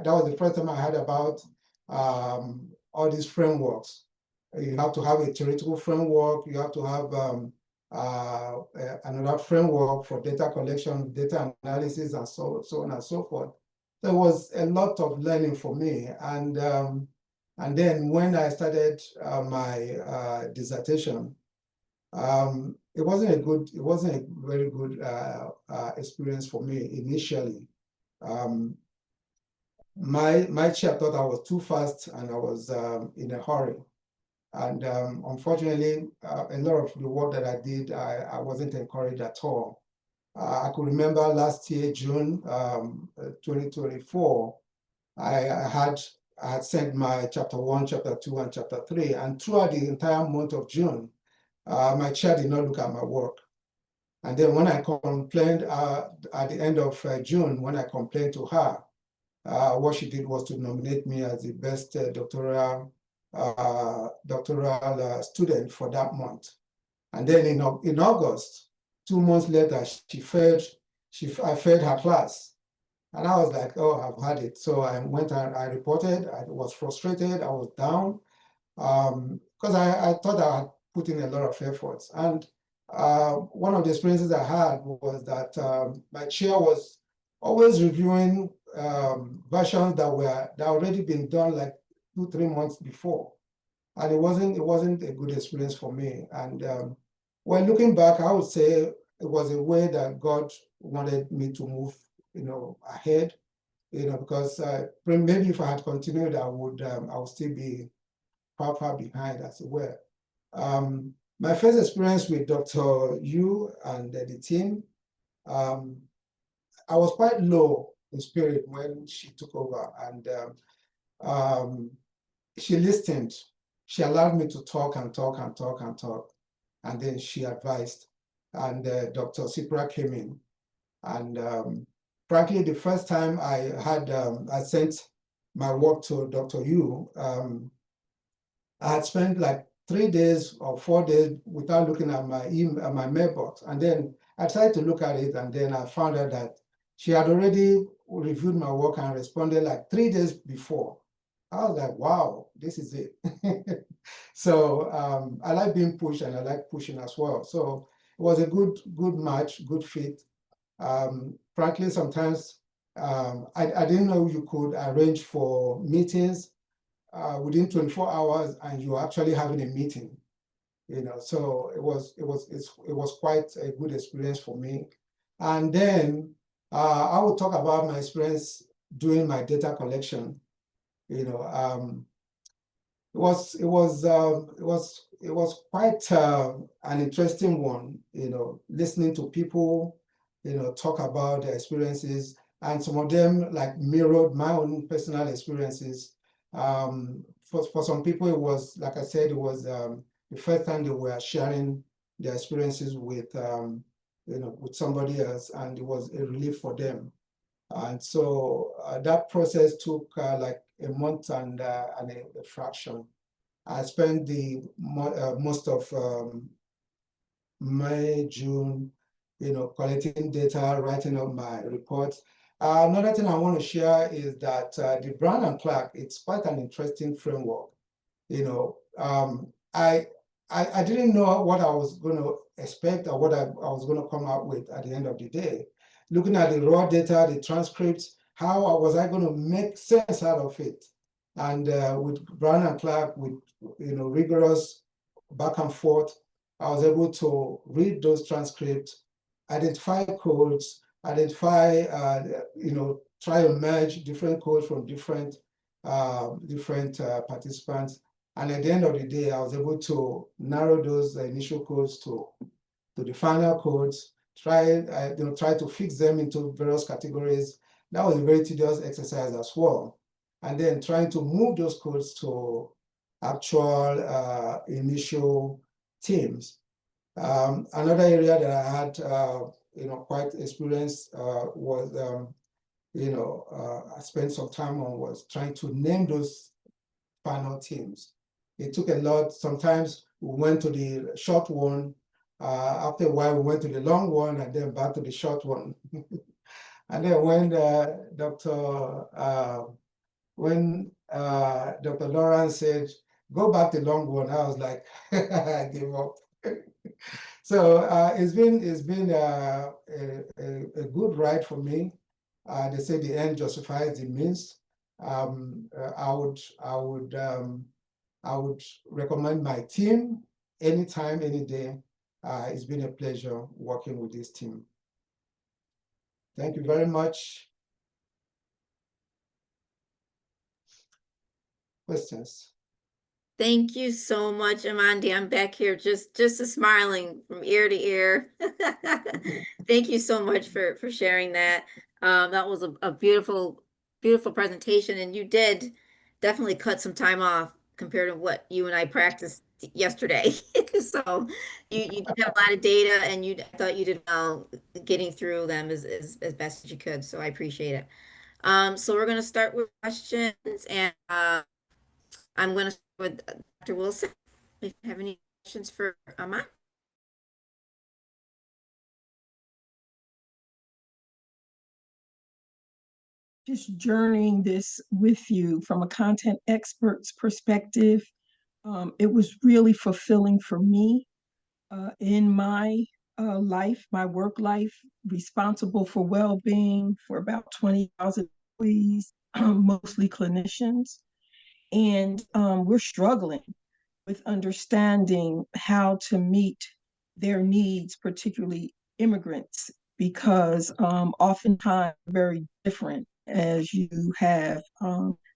was the first time I heard about all these frameworks. You have to have a theoretical framework. You have to have another framework for data collection, data analysis, and so on and so forth. There was a lot of learning for me, and then when I started my dissertation, it wasn't a very good experience for me initially. My chair thought I was too fast and I was in a hurry. And unfortunately, a lot of the work that I did, I wasn't encouraged at all. I could remember last year, June 2024, I had sent my chapter 1, chapter 2, and chapter 3. And throughout the entire month of June, my chair did not look at my work. And then when I complained at the end of June, when I complained to her, what she did was to nominate me as the best doctoral student for that month. And then in August, 2 months later, I failed her class. And I was like, oh, I've had it. So I went and I reported. I was frustrated. I was down because I thought I had put in a lot of efforts. And one of the experiences I had was that my chair was always reviewing versions that already been done like 2-3 months before, and it wasn't a good experience for me. And well, looking back, I would say it was a way that God wanted me to move, ahead, because maybe if I had continued, I would still be far behind, as it were. My first experience with Dr. Yu and the team, I was quite low in spirit when she took over, and she listened. She allowed me to talk and talk and talk and talk, and then she advised. And Dr. Sipra came in, and frankly, the first time I sent my work to Dr. Yu, I had spent like 3 days or 4 days without looking at my mailbox, and then I tried to look at it, and then I found out that she had already reviewed my work and responded like 3 days before. I was like, wow, this is it. So I like being pushed and I like pushing as well. So it was a good match, good fit. Frankly, sometimes I didn't know you could arrange for meetings within 24 hours and you're actually having a meeting. So it was quite a good experience for me. And then I will talk about my experience doing my data collection. It was quite an interesting one. Listening to people, talk about their experiences, and some of them like mirrored my own personal experiences. For some people, it was, like I said, it was the first time they were sharing their experiences with with somebody else, and it was a relief for them. And so that process took like a month and a fraction. I spent the most of May, June, collecting data, writing up my reports. Another thing I want to share is that the Brown and Clark, it's quite an interesting framework. I didn't know what I was going to expect or what I was going to come out with at the end of the day. Looking at the raw data, the transcripts, how was I going to make sense out of it? And with Brown and Clark, with rigorous back and forth, I was able to read those transcripts, identify codes, identify, try to merge different codes from different participants. And at the end of the day, I was able to narrow those initial codes to the final codes, try to fix them into various categories. That was a very tedious exercise as well. And then trying to move those codes to actual initial teams. Another area that I had, quite experience was, I spent some time on was trying to name those final teams. It took a lot. Sometimes we went to the short one. After a while, we went to the long one and then back to the short one. And then when Dr. Lawrence said, go back to long one, I was like, I gave up. So it's been a good ride for me. They say the end justifies the means. I would recommend my team anytime, any day. It's been a pleasure working with this team. Thank you very much. Questions? Thank you so much, Amandi. I'm back here just smiling from ear to ear. Thank you so much for sharing that. That was a beautiful presentation, and you did definitely cut some time off compared to what you and I practiced yesterday. So you did have a lot of data, and I thought you did well getting through them as best as you could. So I appreciate it. So we're gonna start with questions, and I'm going to start with Dr. Wilson. If you have any questions for Ahmad. Just journeying this with you from a content expert's perspective, it was really fulfilling for me in my life, my work life, responsible for well-being for about 20,000 employees, mostly clinicians. And we're struggling with understanding how to meet their needs, particularly immigrants, because oftentimes very different, as you have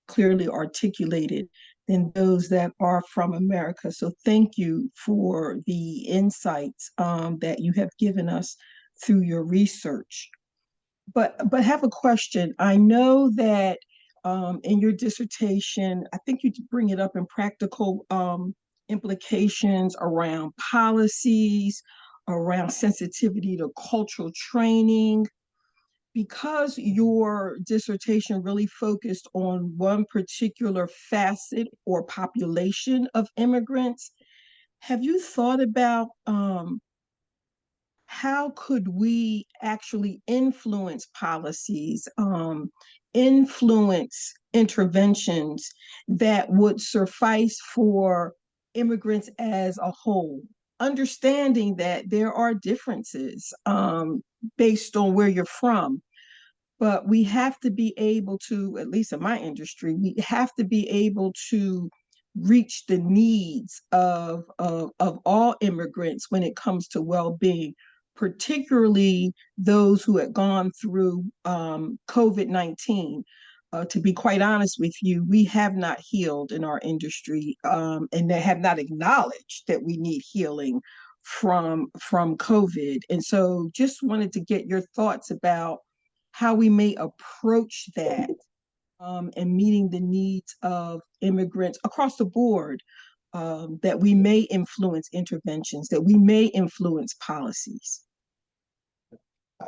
clearly articulated, than those that are from America. So thank you for the insights that you have given us through your research. But have a question. I know that in your dissertation, I think you bring it up in practical implications around policies, around sensitivity to cultural training. Because your dissertation really focused on one particular facet or population of immigrants, have you thought about how could we actually influence policies, influence interventions that would suffice for immigrants as a whole, understanding that there are differences based on where you're from, but we have to be able to, at least in my industry, we have to be able to reach the needs of all immigrants when it comes to well-being, particularly those who had gone through COVID-19. To be quite honest with you, we have not healed in our industry, and they have not acknowledged that we need healing from COVID. And so just wanted to get your thoughts about how we may approach that and meeting the needs of immigrants across the board, that we may influence interventions, that we may influence policies.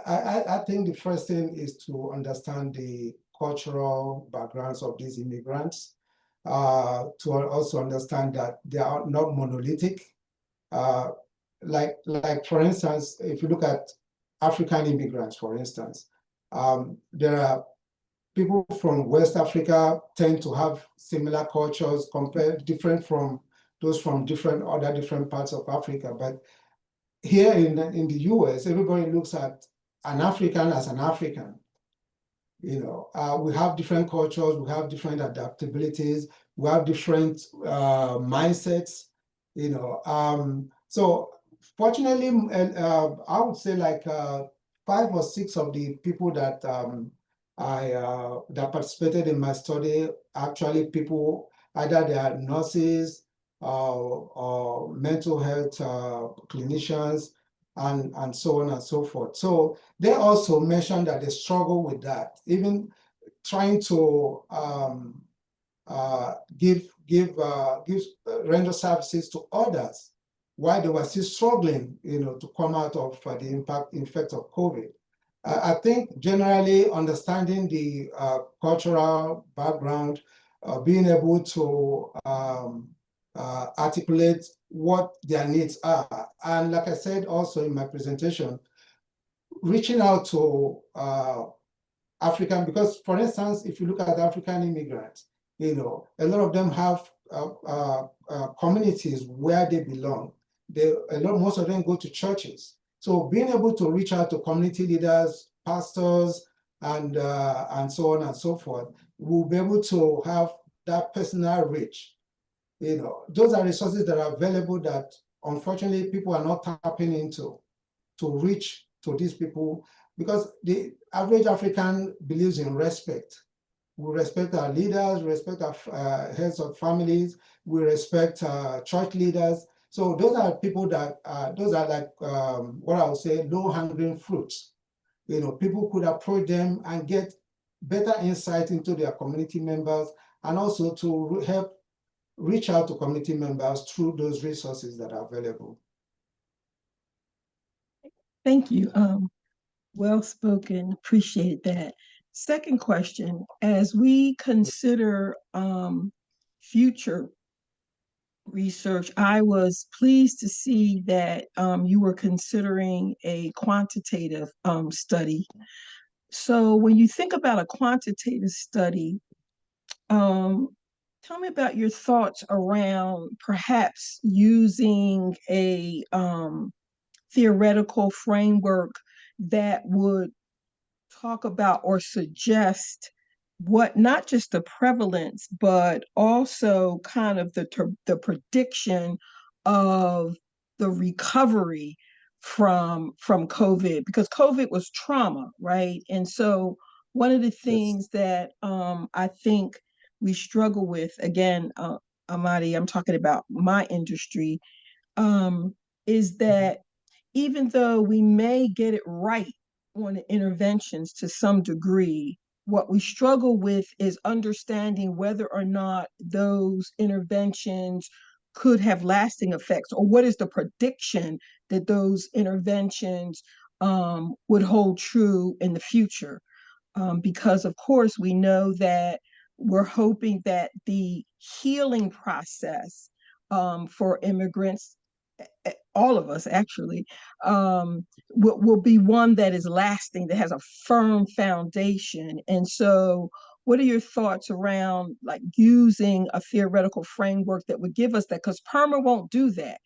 I think the first thing is to understand the cultural backgrounds of these immigrants, to also understand that they are not monolithic. Like for instance, if you look at African immigrants, for instance, there are people from West Africa tend to have similar cultures compared different from those from different parts of Africa. But here in the US, everybody looks at an African as an African. We have different cultures, we have different adaptabilities, we have different mindsets. So fortunately, I would say like 5 or 6 of the people that that participated in my study, actually people, either they are nurses or mental health clinicians, and so on and so forth. So they also mentioned that they struggle with that, even trying to render services to others while they were still struggling, to come out of the effect of COVID. I think generally understanding the cultural background, being able to articulate what their needs are. And like I said also in my presentation, reaching out to African, because for instance, if you look at African immigrants, a lot of them have communities where they belong. Most of them go to churches. So being able to reach out to community leaders, pastors, and so on and so forth, we'll be able to have that personal reach. Those are resources that are available that unfortunately people are not tapping into to reach to these people, because the average African believes in respect. We respect our leaders, we respect our heads of families, we respect church leaders. So those are people that, those are like what I would say, low-hanging fruits. People could approach them and get better insight into their community members, and also to help reach out to community members through those resources that are available. Thank you. Well spoken. Appreciate that. Second question, as we consider future research, I was pleased to see that you were considering a quantitative study. So when you think about a quantitative study, um, tell me about your thoughts around perhaps using a theoretical framework that would talk about or suggest what, not just the prevalence, but also kind of the prediction of the recovery from COVID, because COVID was trauma, right? And so one of the things that I think we struggle with, again, Amadi, I'm talking about my industry, is that even though we may get it right on the interventions to some degree, what we struggle with is understanding whether or not those interventions could have lasting effects, or what is the prediction that those interventions would hold true in the future. Because, of course, we know that we're hoping that the healing process for immigrants, all of us actually, will be one that is lasting, that has a firm foundation. And so what are your thoughts around like using a theoretical framework that would give us that? Because PERMA won't do that.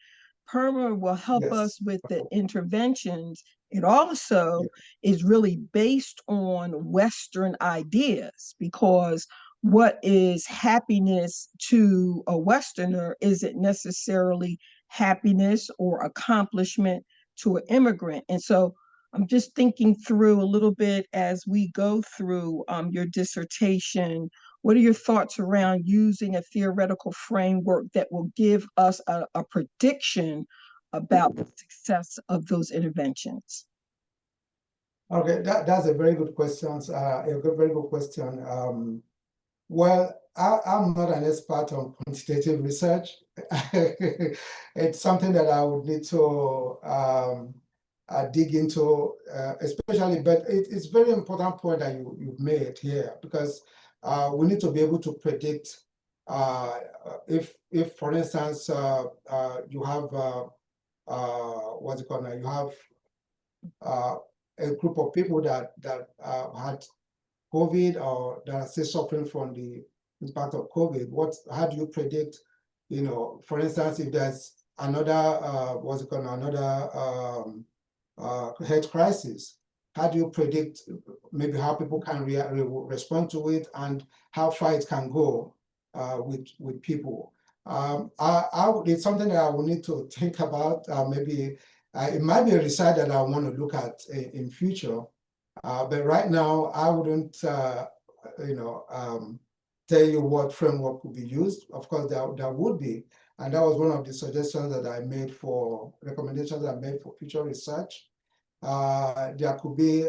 PERMA will help us with the interventions. It also is really based on Western ideas, because what is happiness to a Westerner isn't necessarily happiness or accomplishment to an immigrant. And so I'm just thinking through a little bit as we go through your dissertation. What are your thoughts around using a theoretical framework that will give us a prediction about the success of those interventions? Okay, that's a very good question. Very good question. Well, I'm not an expert on quantitative research. It's something that I would need to dig into, especially, but it's very important point that you've made here, because we need to be able to predict if, for instance, you have, what's it called now? You have a group of people that had COVID, or that are still suffering from the impact of COVID. How do you predict, for instance, if there's another, another health crisis, how do you predict maybe how people can respond to it, and how far it can go with people? It's something that I will need to think about. Maybe it might be a research that I want to look at in future. But right now, I wouldn't, tell you what framework could be used. Of course, there would be, and that was one of the suggestions that I made for recommendations I made for future research. There could be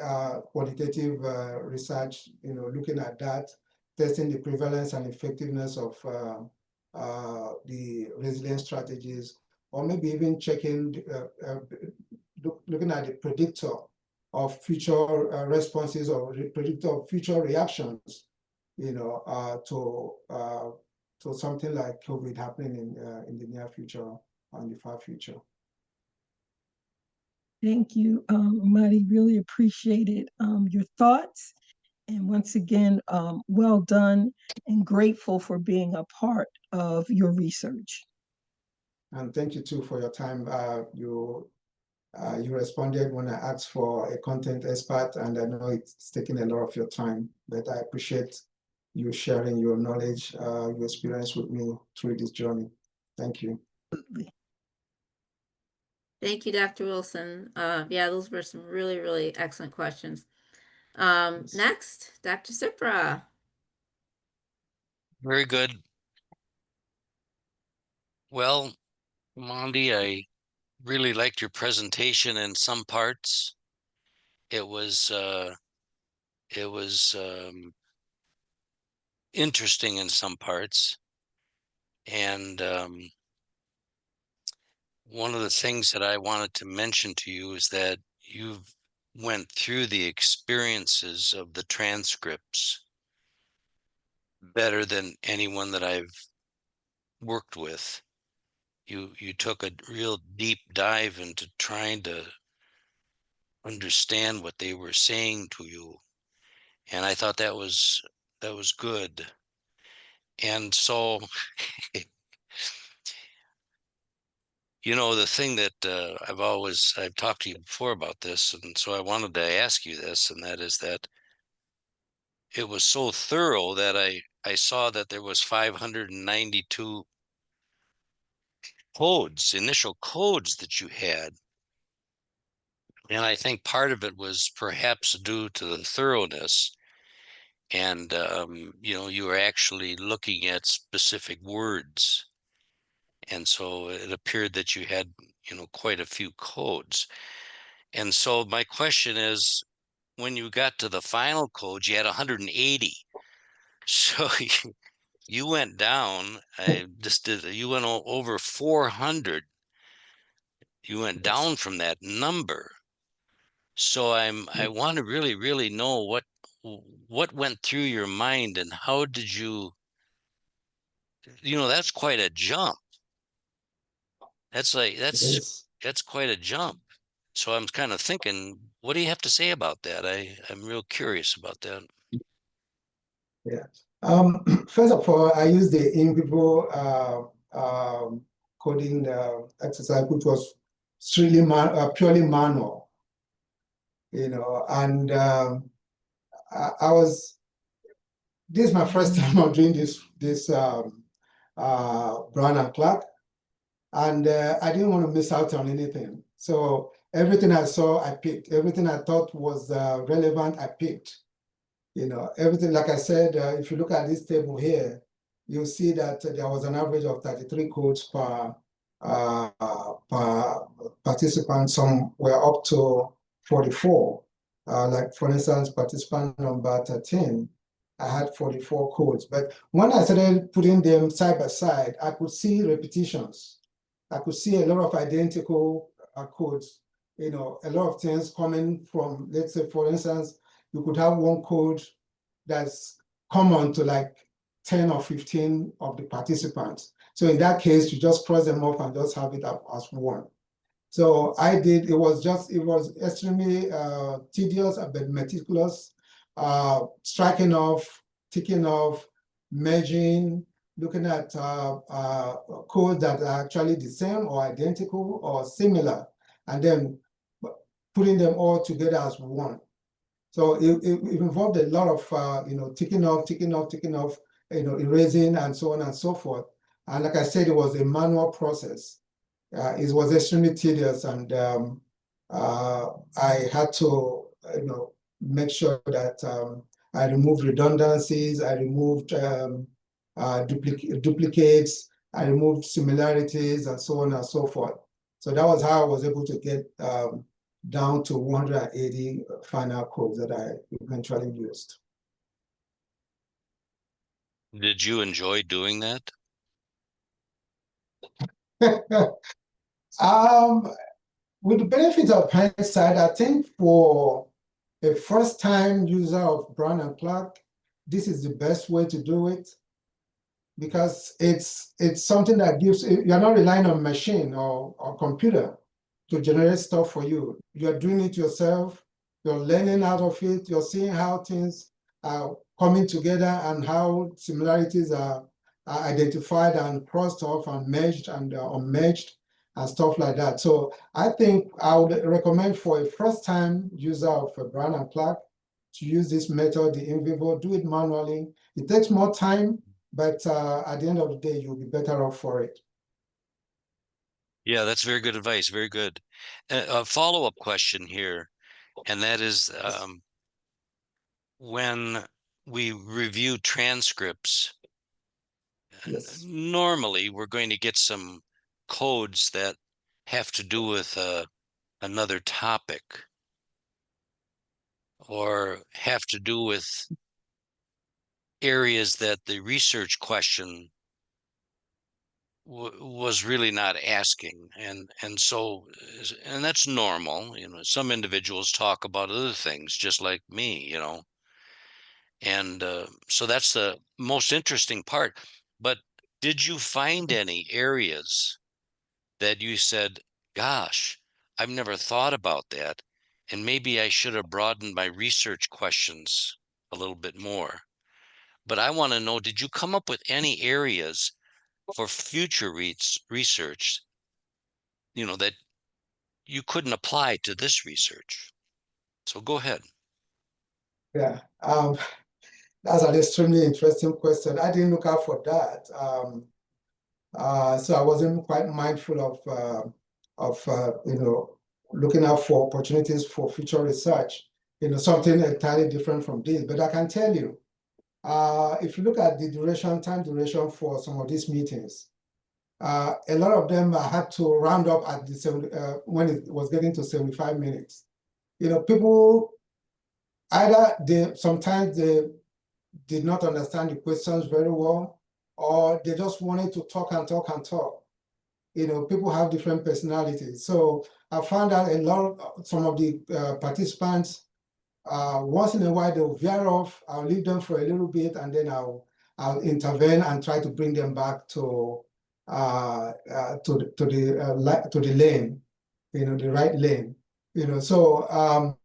qualitative research, looking at that, testing the prevalence and effectiveness of the resilience strategies, or maybe even checking, looking at the predictor of future responses, or predictor of future reactions, to something like COVID happening in the near future or in the far future. Thank you, Marty. Really appreciated your thoughts And once again, well done and grateful for being a part of your research. And thank you too for your time. You responded when I asked for a content expert, and I know it's taking a lot of your time, but I appreciate you sharing your knowledge, your experience with me through this journey. Thank you. Thank you, Dr. Wilson. Yeah, those were some really, really excellent questions. Yes. Next, Dr. Sipra. Very good. Well, Amadi, I really liked your presentation in some parts. It was interesting in some parts. And one of the things that I wanted to mention to you is that you've went through the experiences of the transcripts better than anyone that I've worked with. You took a real deep dive into trying to understand what they were saying to you, and I thought that was good. And so you know, the thing that I've talked to you before about this, and so I wanted to ask you this, and that is that it was so thorough that I saw that there was 592 initial codes that you had. And I think part of it was perhaps due to the thoroughness. And, you know, you were actually looking at specific words. And so it appeared that you had, you know, quite a few codes. And so my question is, when you got to the final code, you had 180. So you went down, you went over 400. You went down from that number. So I want to really, really know what went through your mind and how did you know, that's quite a jump. That's Yes. quite a jump. So I'm kind of thinking, what do you have to say about that? I'm real curious about that. Yeah. First of all, I used the in-people coding exercise, which was really purely manual, you know, and this is my first time of doing this Brown and Clark, and I didn't want to miss out on anything. So everything I saw, I picked. Everything I thought was relevant, I picked. You know, everything, like I said, if you look at this table here, you'll see that there was an average of 33 codes per participant. Some were up to 44. Like for instance, participant number 13, I had 44 codes. But when I started putting them side by side, I could see repetitions. I could see a lot of identical codes, you know, a lot of things coming from, let's say, for instance, you could have one code that's common to like 10 or 15 of the participants. So in that case, you just cross them off and just have it up as one. So I did, it was extremely tedious but meticulous, striking off, ticking off, merging, looking at codes that are actually the same or identical or similar, and then putting them all together as one. So it involved a lot of, you know, ticking off, you know, erasing and so on and so forth. And like I said, it was a manual process. It was extremely tedious, and I had to, you know, make sure that I removed redundancies, I removed duplicates, I removed similarities, and so on and so forth. So that was how I was able to get down to 180 final codes that I eventually used. Did you enjoy doing that? With the benefit of hindsight, I think for a first-time user of Brown and Clark, this is the best way to do it, because it's something that gives, you're not relying on machine or computer to generate stuff for you. You're doing it yourself, you're learning out of it, you're seeing how things coming together and how similarities are identified and crossed off and merged and unmerged and stuff like that. So I think I would recommend for a first-time user of Brown and Clark to use this method, the in vivo, do it manually. It takes more time, but at the end of the day, you'll be better off for it. Yeah, that's very good advice. Very good. A follow-up question here, and that is when we review transcripts, Yes. normally we're going to get some codes that have to do with another topic or have to do with areas that the research question was really not asking, and so and that's normal. Some individuals talk about other things just like me, and so that's the most interesting part. But did you find any areas that you said, gosh, I've never thought about that, and maybe I should have broadened my research questions a little bit more? But I want to know, did you come up with any areas for future research, that you couldn't apply to this research? So go ahead. Yeah, that's an extremely interesting question. I didn't look out for that. So I wasn't quite mindful of looking out for opportunities for future research, something entirely different from this. But I can tell you, if you look at the time duration for some of these meetings, a lot of them had to round up at when it was getting to 75 minutes. People either sometimes they did not understand the questions very well, or they just wanted to talk and talk and talk. People have different personalities. So I found out some of the participants, once in a while they'll veer off. I'll leave them for a little bit, and then I'll intervene and try to bring them back to the lane, the right lane. So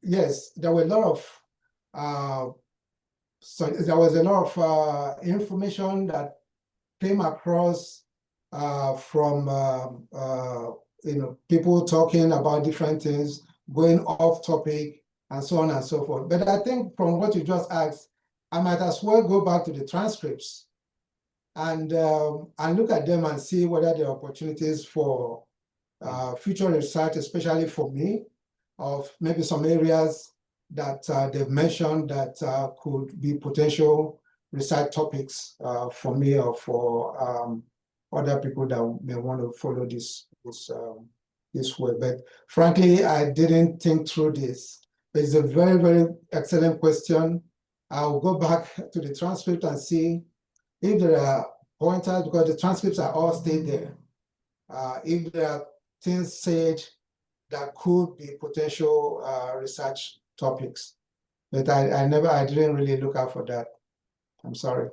yes, there were a lot of so there was a lot of information that came across from people talking about different things, going off topic, and so on and so forth. But I think from what you just asked, I might as well go back to the transcripts and look at them and see whether there are opportunities for future research, especially for me, of maybe some areas that they've mentioned that could be potential research topics for me or for other people that may want to follow this way. But frankly, I didn't think through this. It's a very, very excellent question. I'll go back to the transcript and see if there are pointers, because the transcripts are all stayed there. If there are things said that could be potential research topics. But I didn't really look out for that. I'm sorry.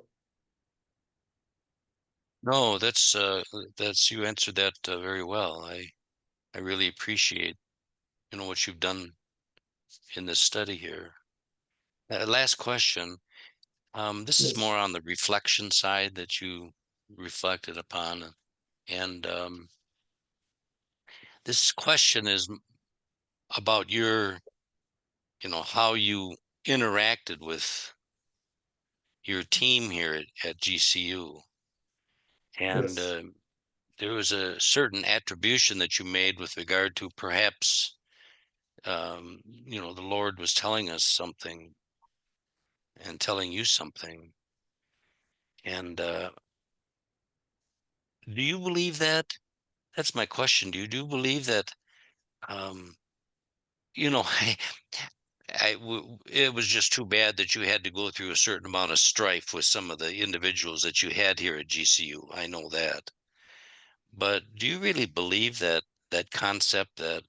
No, that's you answered that very well. I really appreciate what you've done in this study here. Last question. This is Yes. more on the reflection side that you reflected upon, and this question is about how you interacted with your team here at GCU, and Yes. there was a certain attribution that you made with regard to perhaps the Lord was telling us something and telling you something. And do you believe that? That's my question. Do you believe that, it was just too bad that you had to go through a certain amount of strife with some of the individuals that you had here at GCU. I know that. But do you really believe that concept that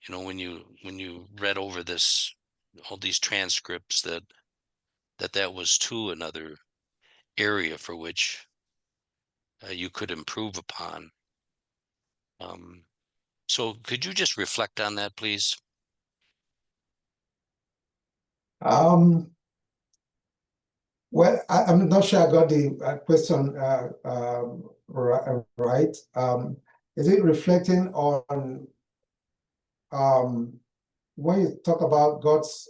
when you read over all these transcripts that was too another area for which you could improve upon? So could you just reflect on that, please? Well, I'm not sure I got the question right. Is it reflecting on when you talk about God's,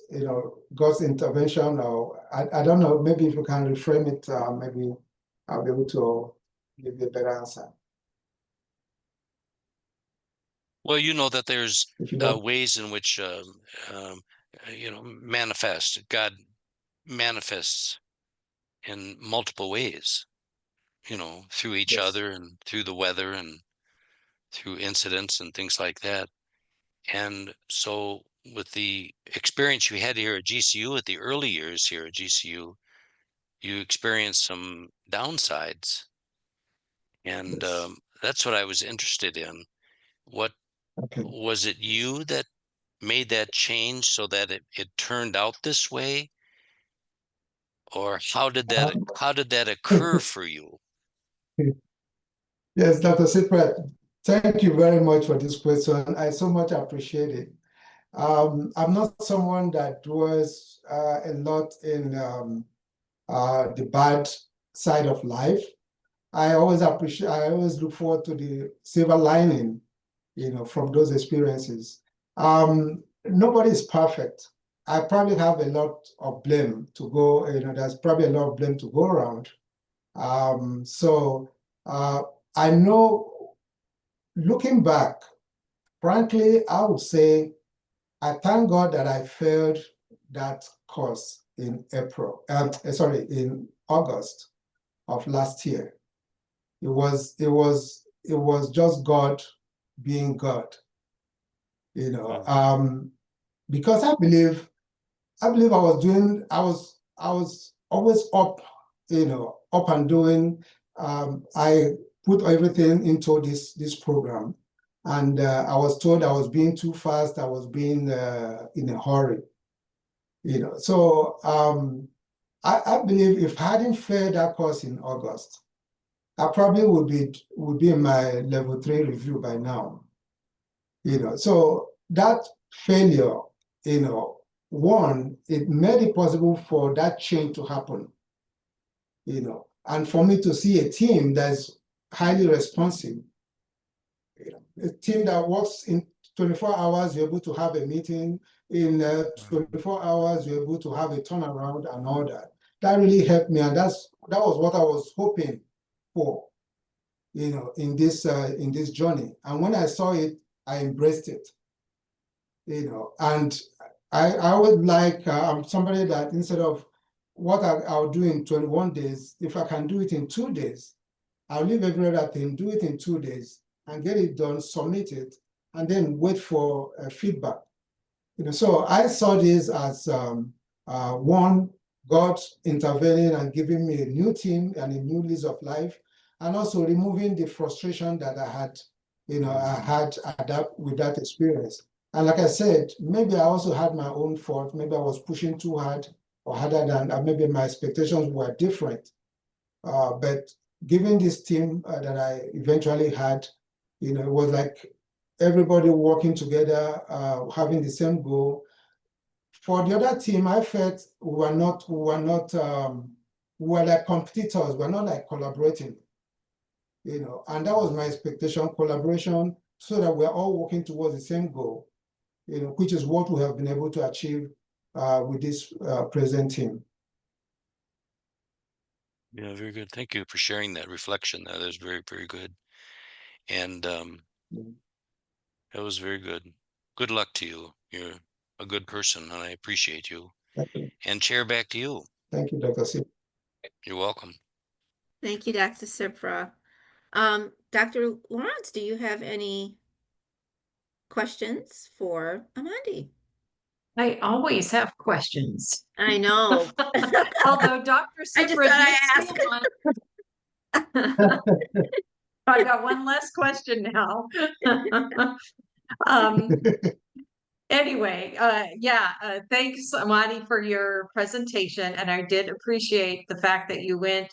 God's intervention, or I don't know, maybe if you can reframe it, maybe I'll be able to give you a better answer. Well, you know that there's If you don't, ways in which God manifests in multiple ways, through each yes. other and through the weather and through incidents and things like that. And so with the experience you had here at GCU, at the early years here at GCU, you experienced some downsides. And Yes. that's what I was interested in. What Okay. was it you that made that change so that it turned out this way? Or how did that occur for you? Yes, Dr. Sipret, thank you very much for this question. I so much appreciate it. I'm not someone that dwells a lot in the bad side of life. I always look forward to the silver lining, from those experiences. Nobody is perfect. I probably have a lot of blame to go, there's probably a lot of blame to go around. So I know, looking back, frankly, I would say I thank God that I failed that course in in August of last year. It was just God being God, because I believe I was always up, up and doing. I put everything into this program, and I was told I was being too fast. I was being in a hurry, So I believe if I hadn't failed that course in August, I probably would be in my level 3 review by now. So that failure, one, it made it possible for that change to happen, and for me to see a team that's highly responsive, a team that works in 24 hours, you're able to have a meeting. In 24 hours, you're able to have a turnaround and all that. That really helped me, and that was what I was hoping for, in this journey. And when I saw it, I embraced it. And I always like, I'm somebody that instead of what I'll do in 21 days, if I can do it in 2 days, I'll leave every other thing, do it in 2 days and get it done, submit it, and then wait for feedback. So I saw this as one, God intervening and giving me a new team and a new lease of life, and also removing the frustration that I had, with that experience. And like I said, maybe I also had my own fault. Maybe I was pushing too hard or harder than, maybe my expectations were different. But given this team that I eventually had, it was like everybody working together, having the same goal. For the other team, I felt we were like competitors. We're not like collaborating, and that was my expectation, collaboration, so that we're all working towards the same goal, which is what we have been able to achieve with this present team. Yeah, very good. Thank you for sharing that reflection. That is very, very good. And that was very good. Good luck to you. You're a good person, and I appreciate you. Thank you. And chair, back to you. Thank you, Dr. C. You're welcome. Thank you, Dr. Sipra. Dr. Lawrence, do you have any questions for Amadi? I always have questions. I know. Although Dr. I just Sipra thought did I'd steal ask. one. I got one last question now. Anyway, thanks, Amadi, for your presentation. And I did appreciate the fact that you went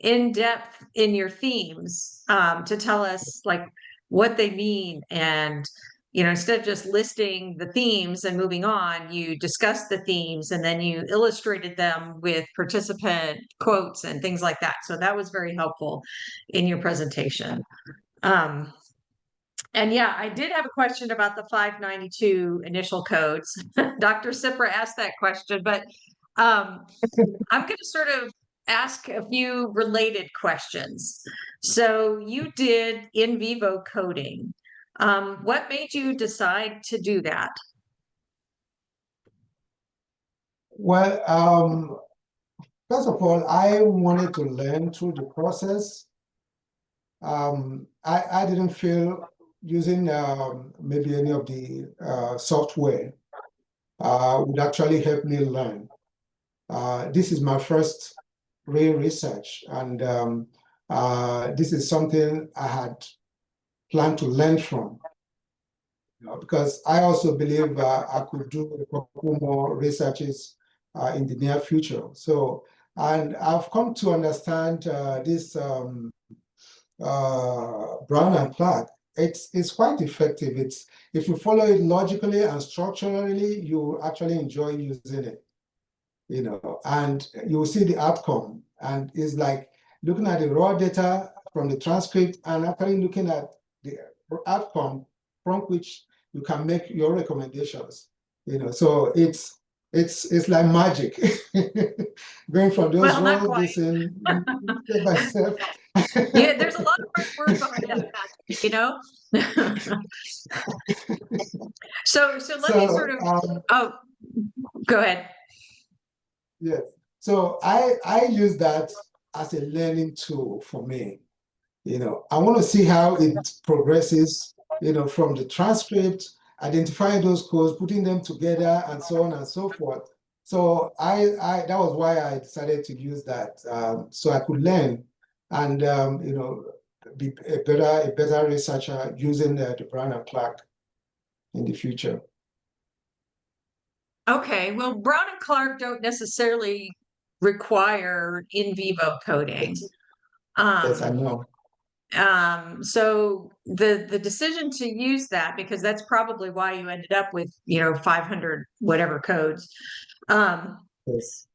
in depth in your themes to tell us like what they mean and instead of just listing the themes and moving on, you discussed the themes and then you illustrated them with participant quotes and things like that. So that was very helpful in your presentation. And yeah, I did have a question about the 592 initial codes. Dr. Sipra asked that question, but I'm going to sort of ask a few related questions. So you did in vivo coding. What made you decide to do that? Well, first of all, I wanted to learn through the process. I didn't feel using maybe any of the software would actually help me learn. This is my first real research, and this is something I had planned to learn from. Because I also believe I could do a couple more researches in the near future. So, and I've come to understand this Brown and Clark. It's quite effective. It's if you follow it logically and structurally, you actually enjoy using it. And you will see the outcome. And it's like looking at the raw data from the transcript and actually looking at the outcome from which you can make your recommendations. So it's like magic. Going from those Well, not roles, quite. this in step by step. Yeah, there's a lot of hard work behind that, So let me sort of, go ahead. Yes. So I use that as a learning tool for me. I want to see how it progresses, from the transcript, identifying those codes, putting them together, and so on and so forth. So that was why I decided to use that, so I could learn and be a better researcher using the Brown and Clark in the future. Okay, well, Brown and Clark don't necessarily require in vivo coding. Yes, I know. So the decision to use that, because that's probably why you ended up with 500 whatever codes. Yes.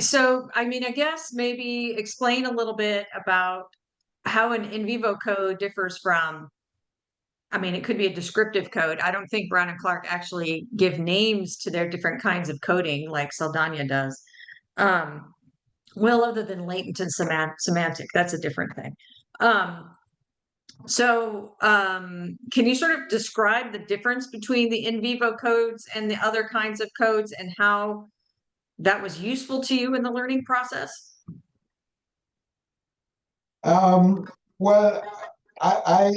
So I mean, I guess maybe explain a little bit about how an in vivo code differs from, I mean, it could be a descriptive code. I don't think Brown and Clark actually give names to their different kinds of coding like Saldana does. Well, other than latent and semantic, that's a different thing. Can you sort of describe the difference between the in vivo codes and the other kinds of codes and how that was useful to you in the learning process? Well, I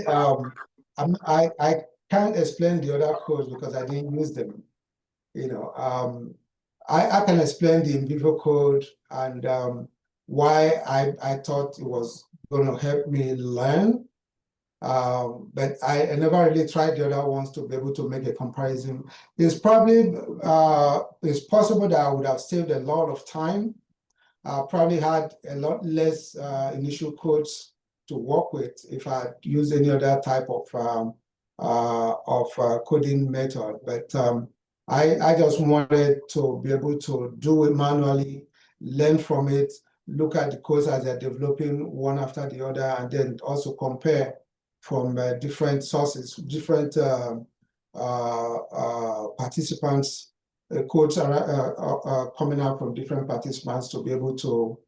can't explain the other codes because I didn't use them. I can explain the in vivo code and why I thought it was going to help me learn. But I never really tried the other ones to be able to make a comparison. It's probably it's possible that I would have saved a lot of time. Probably had a lot less initial codes to work with if I had used any other type of coding method. But I just wanted to be able to do it manually, learn from it, look at the codes as they're developing one after the other, and then also compare from different sources, different participants. Codes are coming out from different participants to be able to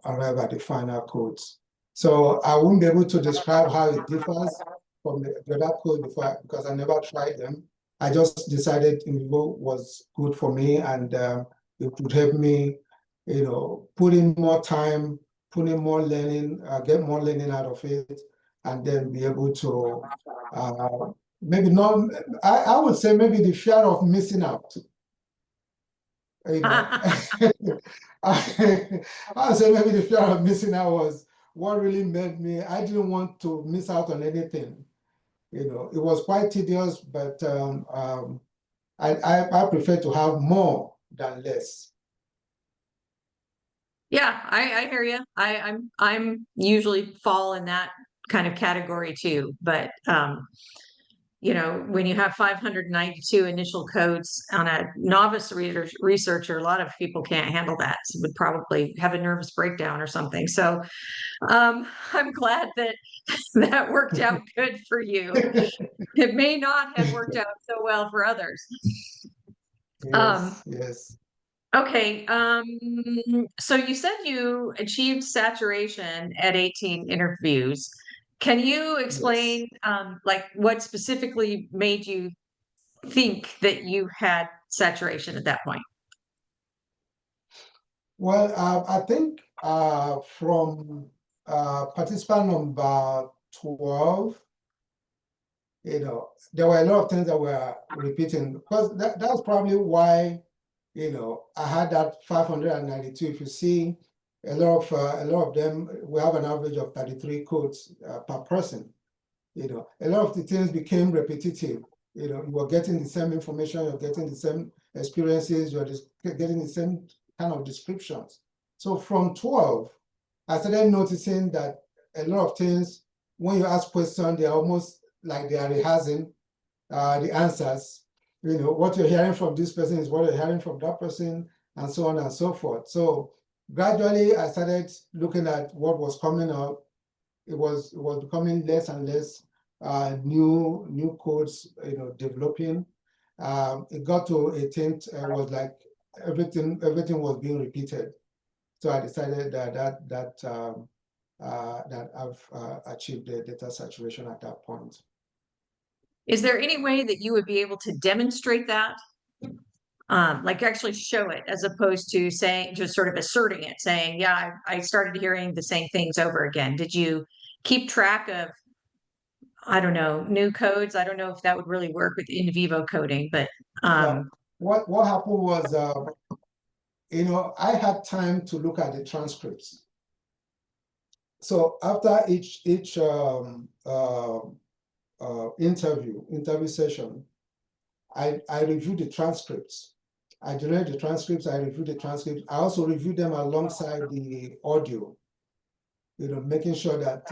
arrive at the final codes. So I wouldn't be able to describe how it differs from the other code before because I never tried them. I just decided in vivo was good for me and it would help me, put in more time, put in more learning, get more learning out of it, and then be able to maybe not, I would say maybe the fear of missing out. I would say maybe the fear of missing out was what really made me, I didn't want to miss out on anything. It was quite tedious, but I prefer to have more than less. Yeah, I hear you. I'm usually fall in that kind of category too, but you know, when you have 592 initial codes on a novice researcher, a lot of people can't handle that. So would probably have a nervous breakdown or something. So I'm glad that that worked out good for you. It may not have worked out so well for others. Yes, yes. Okay, so you said you achieved saturation at 18 interviews. Can you explain like what specifically made you think that you had saturation at that point? Well, I think from participant number 12, you know, there were a lot of things that were repeating, because that's probably why, you know, I had that 592. If you see, a lot of them, we have an average of 33 codes per person. You know, a lot of the things became repetitive. You know, you are getting the same information, you're getting the same experiences, you're just getting the same kind of descriptions. So from 12, I started noticing that a lot of things, when you ask questions, they're almost like they are rehearsing the answers. You know, what you're hearing from this person is what you're hearing from that person, and so on and so forth. So gradually, I started looking at what was coming up. It was becoming less and less new codes, you know, developing. It got to 18th, it was like everything was being repeated. So I decided that I've achieved the data saturation at that point. Is there any way that you would be able to demonstrate that? Like actually show it as opposed to saying, just sort of asserting it, saying, yeah, I started hearing the same things over again. Did you keep track of, I don't know, new codes? I don't know if that would really work with in vivo coding, but Now, what happened was, you know, I had time to look at the transcripts. So after each interview session, I reviewed the transcripts. I generate the transcripts, I review the transcripts. I also review them alongside the audio, you know, making sure that,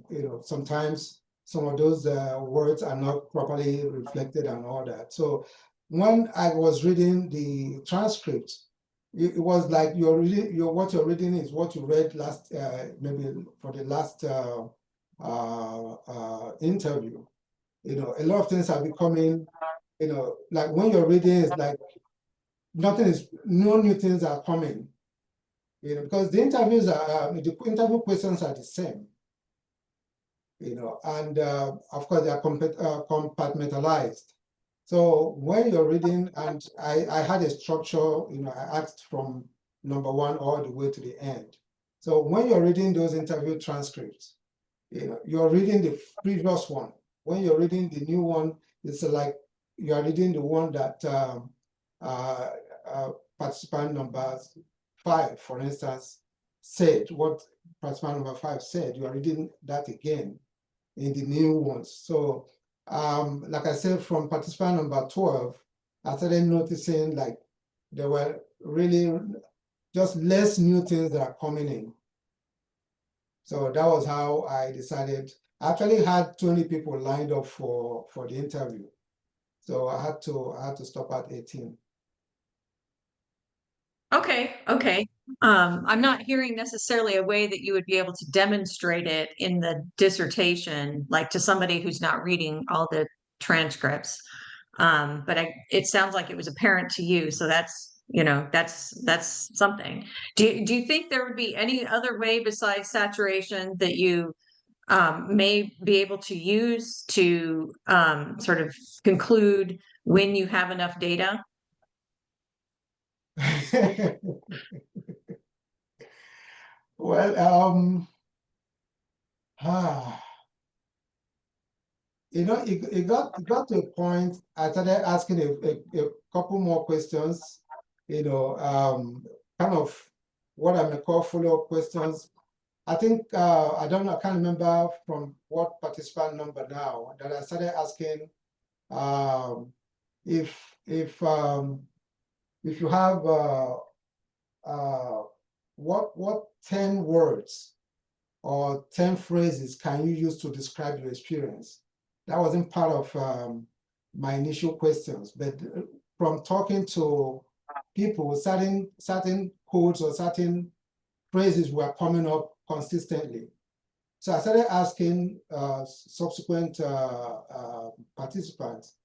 you know, sometimes some of those words are not properly reflected and all that. So when I was reading the transcripts, it was like what you're reading is what you read last, maybe for the last interview. You know, a lot of things are becoming, you know, like when you're reading, it's like no new things are coming. You know, because the interview questions are the same. You know, and of course they are compartmentalized. So when you're reading, and I had a structure, you know, I asked from number 1 all the way to the end. So when you're reading those interview transcripts, you know, you're reading the previous one. When you're reading the new one, it's like you're reading the one that participant number 5, for instance, said, what participant number 5 said. You are reading that again in the new ones. So like I said, from participant number 12, I started noticing like there were really just less new things that are coming in. So that was how I decided. I actually had 20 people lined up for the interview. So I had to stop at 18. okay. I'm not hearing necessarily a way that you would be able to demonstrate it in the dissertation, like to somebody who's not reading all the transcripts. But it sounds like it was apparent to you. So that's, you know, that's something. Do you think there would be any other way besides saturation that you may be able to use to sort of conclude when you have enough data? Well, you know, it got to a point I started asking a couple more questions, you know, kind of what I may call follow-up questions. I think I can't remember from what participant number now that I started asking if you have what 10 words or 10 phrases can you use to describe your experience? That wasn't part of my initial questions, but from talking to people, certain codes or certain phrases were coming up consistently. So I started asking subsequent participants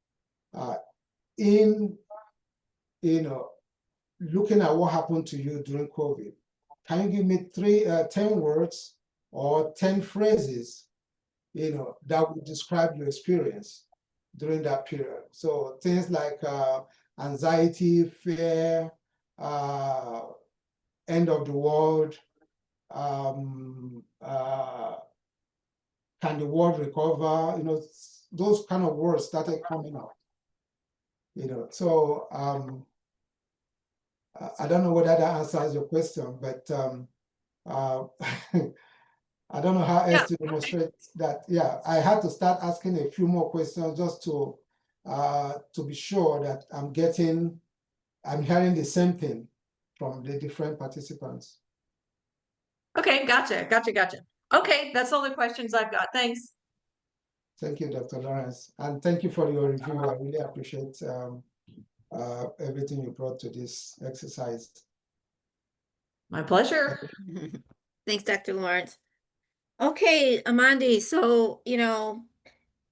in, looking at what happened to you during COVID. Can you give me 10 words or 10 phrases, that would describe your experience during that period? So things like anxiety, fear, end of the world, can the world recover? Those kind of words started coming up. So I don't know whether that answers your question, but I don't know how else to demonstrate that. Yeah, I had to start asking a few more questions just to be sure that I'm hearing the same thing from the different participants. Okay, gotcha. Okay, that's all the questions I've got. Thanks. Thank you, Dr. Lawrence. And thank you for your review. I really appreciate everything you brought to this exercise. My pleasure. Thanks, Dr. Lawrence. Okay, Amadi, so,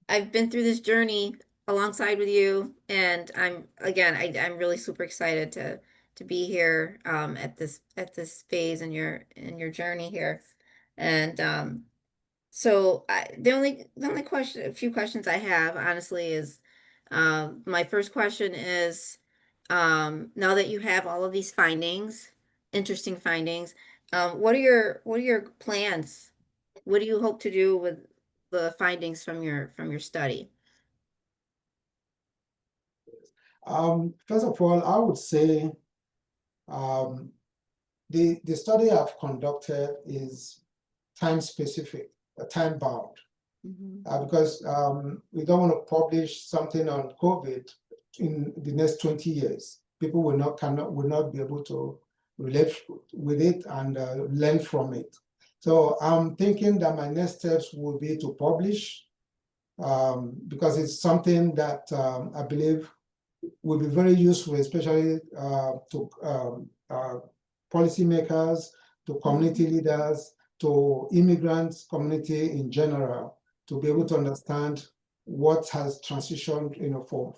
I've been through this journey alongside with you, and I'm really super excited to be here at this phase in your journey here. And so the only question, a few questions I have honestly is, my first question is, now that you have all of these findings, interesting findings, what are your plans? What do you hope to do with the findings from your study? First of all, I would say the study I've conducted is time specific, time bound, because we don't want to publish something on COVID in the next 20 years. People will not be able to relate with it and learn from it. So I'm thinking that my next steps will be to publish, because it's something that I believe will be very useful, especially to policymakers, to community leaders, to immigrants community in general, to be able to understand what has transitioned,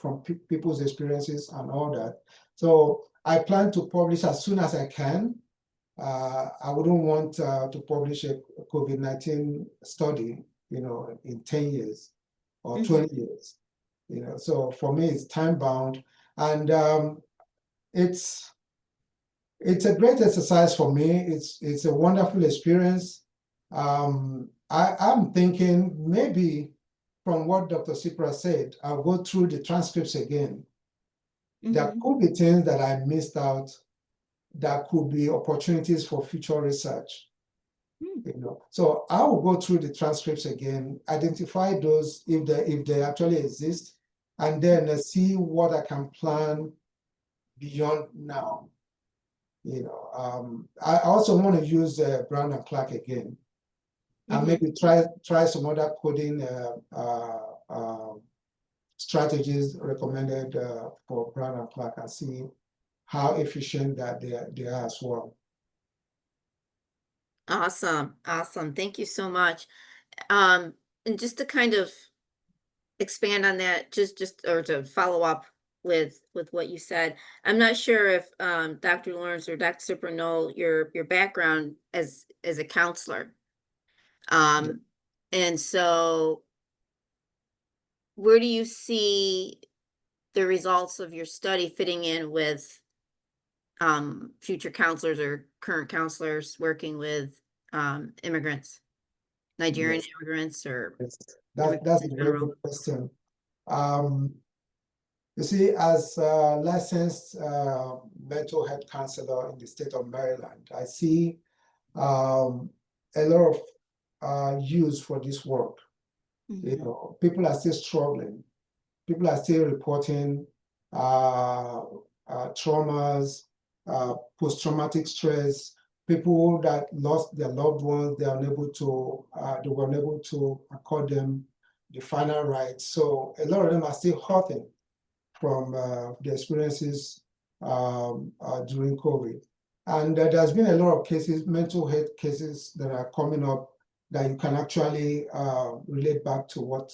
from people's experiences and all that. So I plan to publish as soon as I can. I wouldn't want to publish a COVID-19 study, in 10 years or 20 years. So for me, it's time bound, and it's a great exercise for me. It's a wonderful experience. I'm thinking maybe from what Dr. Sipra said, I'll go through the transcripts again. There could be things that I missed out that could be opportunities for future research. So I will go through the transcripts again, identify those if they actually exist, and then see what I can plan beyond now. I also want to use Brown and Clark again, and maybe try some other coding strategies recommended for Brown and Clark, and see how efficient that they are as well. Awesome. Thank you so much. And just to kind of expand on that, or to follow up with what you said, I'm not sure if Dr. Lawrence or Dr. Sipra know your background as a counselor. And so where do you see the results of your study fitting in with future counselors or current counselors working with immigrants, Nigerian immigrants, or that's a very good question. You see, as a licensed mental health counselor in the state of Maryland, I see a lot of use for this work. People are still struggling. People are still reporting traumas, post-traumatic stress, people that lost their loved ones, they were unable to accord them the final rites. So a lot of them are still hurting from the experiences during COVID. And there's been a lot of cases, mental health cases that are coming up that you can actually relate back to what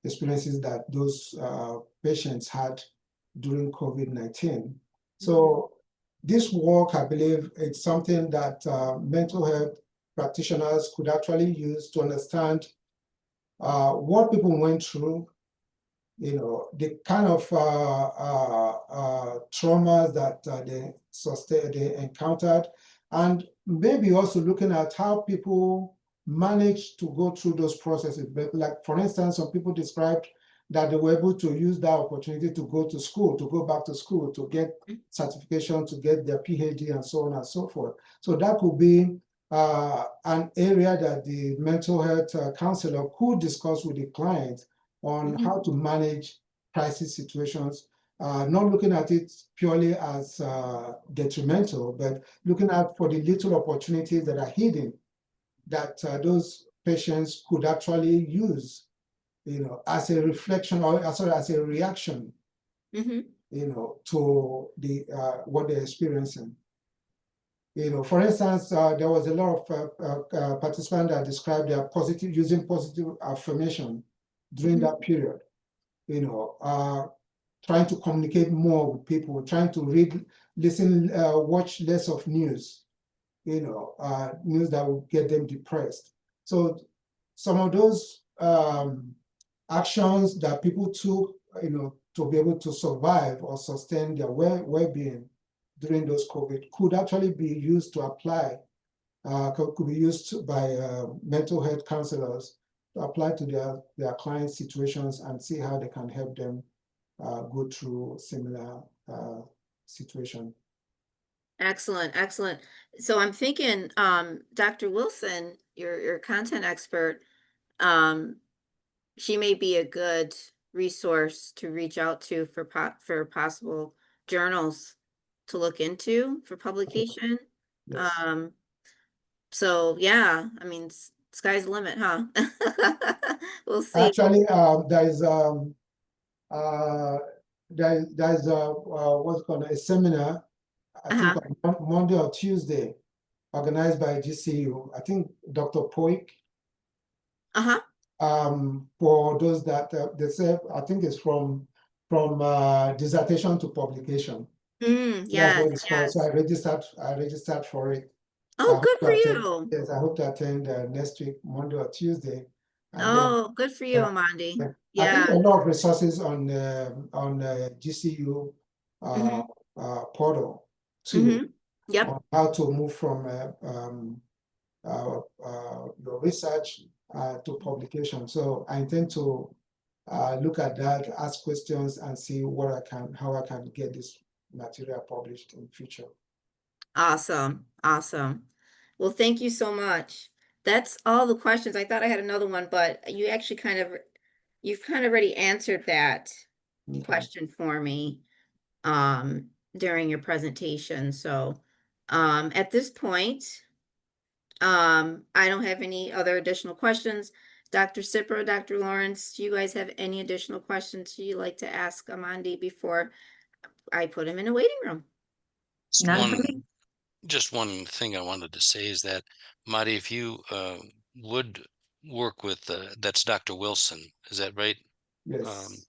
experiences that those patients had during COVID-19. So this work, I believe, it's something that mental health practitioners could actually use to understand what people went through, the kind of traumas that they encountered, and maybe also looking at how people manage to go through those processes. But like, for instance, some people described that they were able to use that opportunity to go to school, to go back to school, to get certification, to get their PhD, and so on and so forth. So that could be an area that the mental health counselor could discuss with the client on how to manage crisis situations, not looking at it purely as detrimental, but looking out for the little opportunities that are hidden that those patients could actually use, as a reflection or as a reaction, to the what they're experiencing. For instance, there was a lot of participants that described their using positive affirmation during that period. Trying to communicate more with people, trying to read, listen, watch less of news, news that will get them depressed. So some of those actions that people took, to be able to survive or sustain their well-being during those COVID could actually be used to apply, could be used by mental health counselors to apply to their clients' situations and see how they can help them go through similar situation. Excellent, excellent. So I'm thinking, Dr. Wilson, your content expert, she may be a good resource to reach out to for possible journals to look into for publication. Yes. So yeah, I mean, sky's the limit, huh? We'll see. Actually, there's what's called a seminar, I think on Monday or Tuesday, organized by GCU. I think Dr. Poik. For those that they say, I think it's from dissertation to publication. That's what it's called. So I registered for it. Oh, good for you. Yes, I hope to attend next week, Monday or Tuesday. And oh, good for you, Amadi. I think a lot of resources on GCU portal too. Yep. On how to move from your research to publication. So I intend to look at that, ask questions, and see how I can get this material published in future. Awesome, awesome. Well, thank you so much. That's all the questions. I thought I had another one, but you've kind of already answered that question for me during your presentation. So at this point, I don't have any other additional questions. Dr. Cipro, Dr. Lawrence, do you guys have any additional questions you'd like to ask Amadi before I put him in a waiting room? Just one thing I wanted to say is that, Amadi, if you would work with, that's Dr. Wilson, is that right? Yes.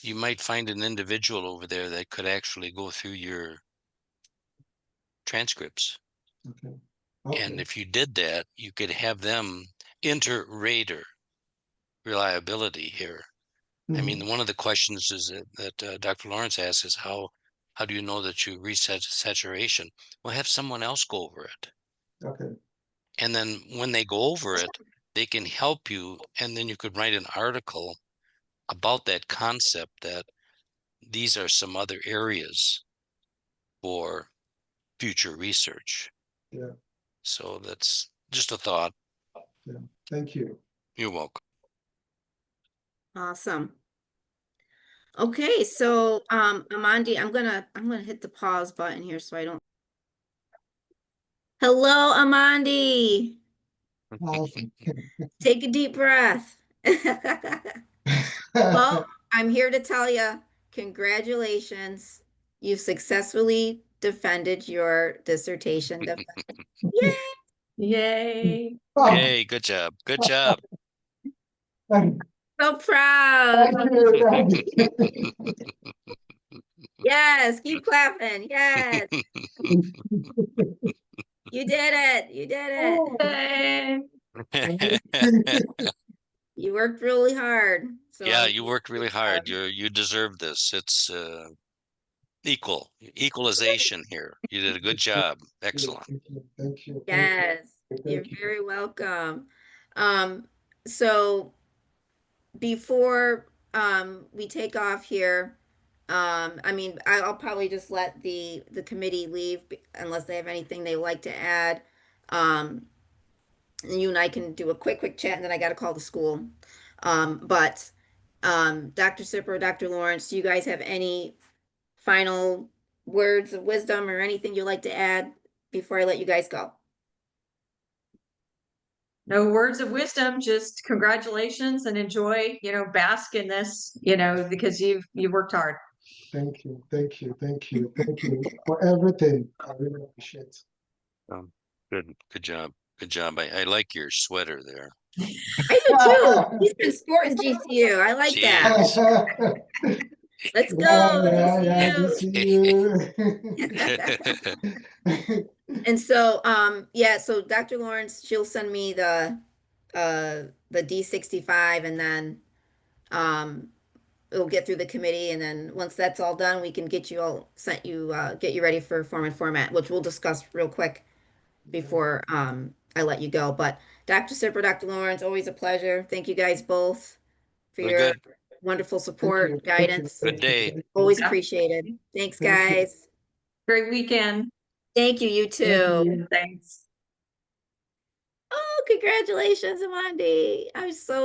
You might find an individual over there that could actually go through your transcripts. Okay. And if you did that, you could have them inter-rater reliability here. I mean, one of the questions is that Dr. Lawrence asks is how do you know that you reset saturation? Well, have someone else go over it. Okay. And then when they go over it, they can help you, and then you could write an article about that concept, that these are some other areas for future research. Yeah. So that's just a thought. Yeah. Thank you. You're welcome. Awesome. Okay, so Amandi, I'm gonna hit the pause button here so I don't Hello, Amandi. Hi. Take a deep breath. Well, I'm here to tell you, congratulations. You've successfully defended your dissertation defense. Yay! Yay. Oh, Yay, good job. Good job. thank So proud. you. Yes, keep clapping. Yes, you did it. You did it. Yay. You worked really hard. So Yeah, I'm you worked really hard. You deserve this. It's equalization here. You did a good job. Excellent. Thank you. yes, you're Thank you. very welcome. Um, so before we take off here, I mean, I'll probably just let the committee leave unless they have anything they like to add. Um, and you and I can do a quick chat, and then I got to call the school. But Dr. Sipper, Dr. Lawrence, do you guys have any final words of wisdom or anything you'd like to add before I let you guys go? No words of wisdom, just congratulations and enjoy, bask in this, because you worked hard. Thank you. Thank you. Thank you. Thank you for everything. I really appreciate it. Good job. Good job. I like your sweater there. I do too. He's been sporting GCU. I like that. Jeez. Let's Yeah, go, yeah, GCU. GCU. And so, yeah, so Dr. Lawrence, she'll send me the D65 and then it'll get through the committee and then once that's all done, we can get you all get you ready for form and format, which we'll discuss real quick before I let you go. But Dr. Sipper, Dr. Lawrence, always a pleasure. Thank you guys both for Very your good. wonderful Thank you. support, guidance. Good day. Always Yeah. appreciated. Thanks, Thank you. guys. Great weekend. Thank you, you too. Thanks. Oh, congratulations, Amandi. I'm so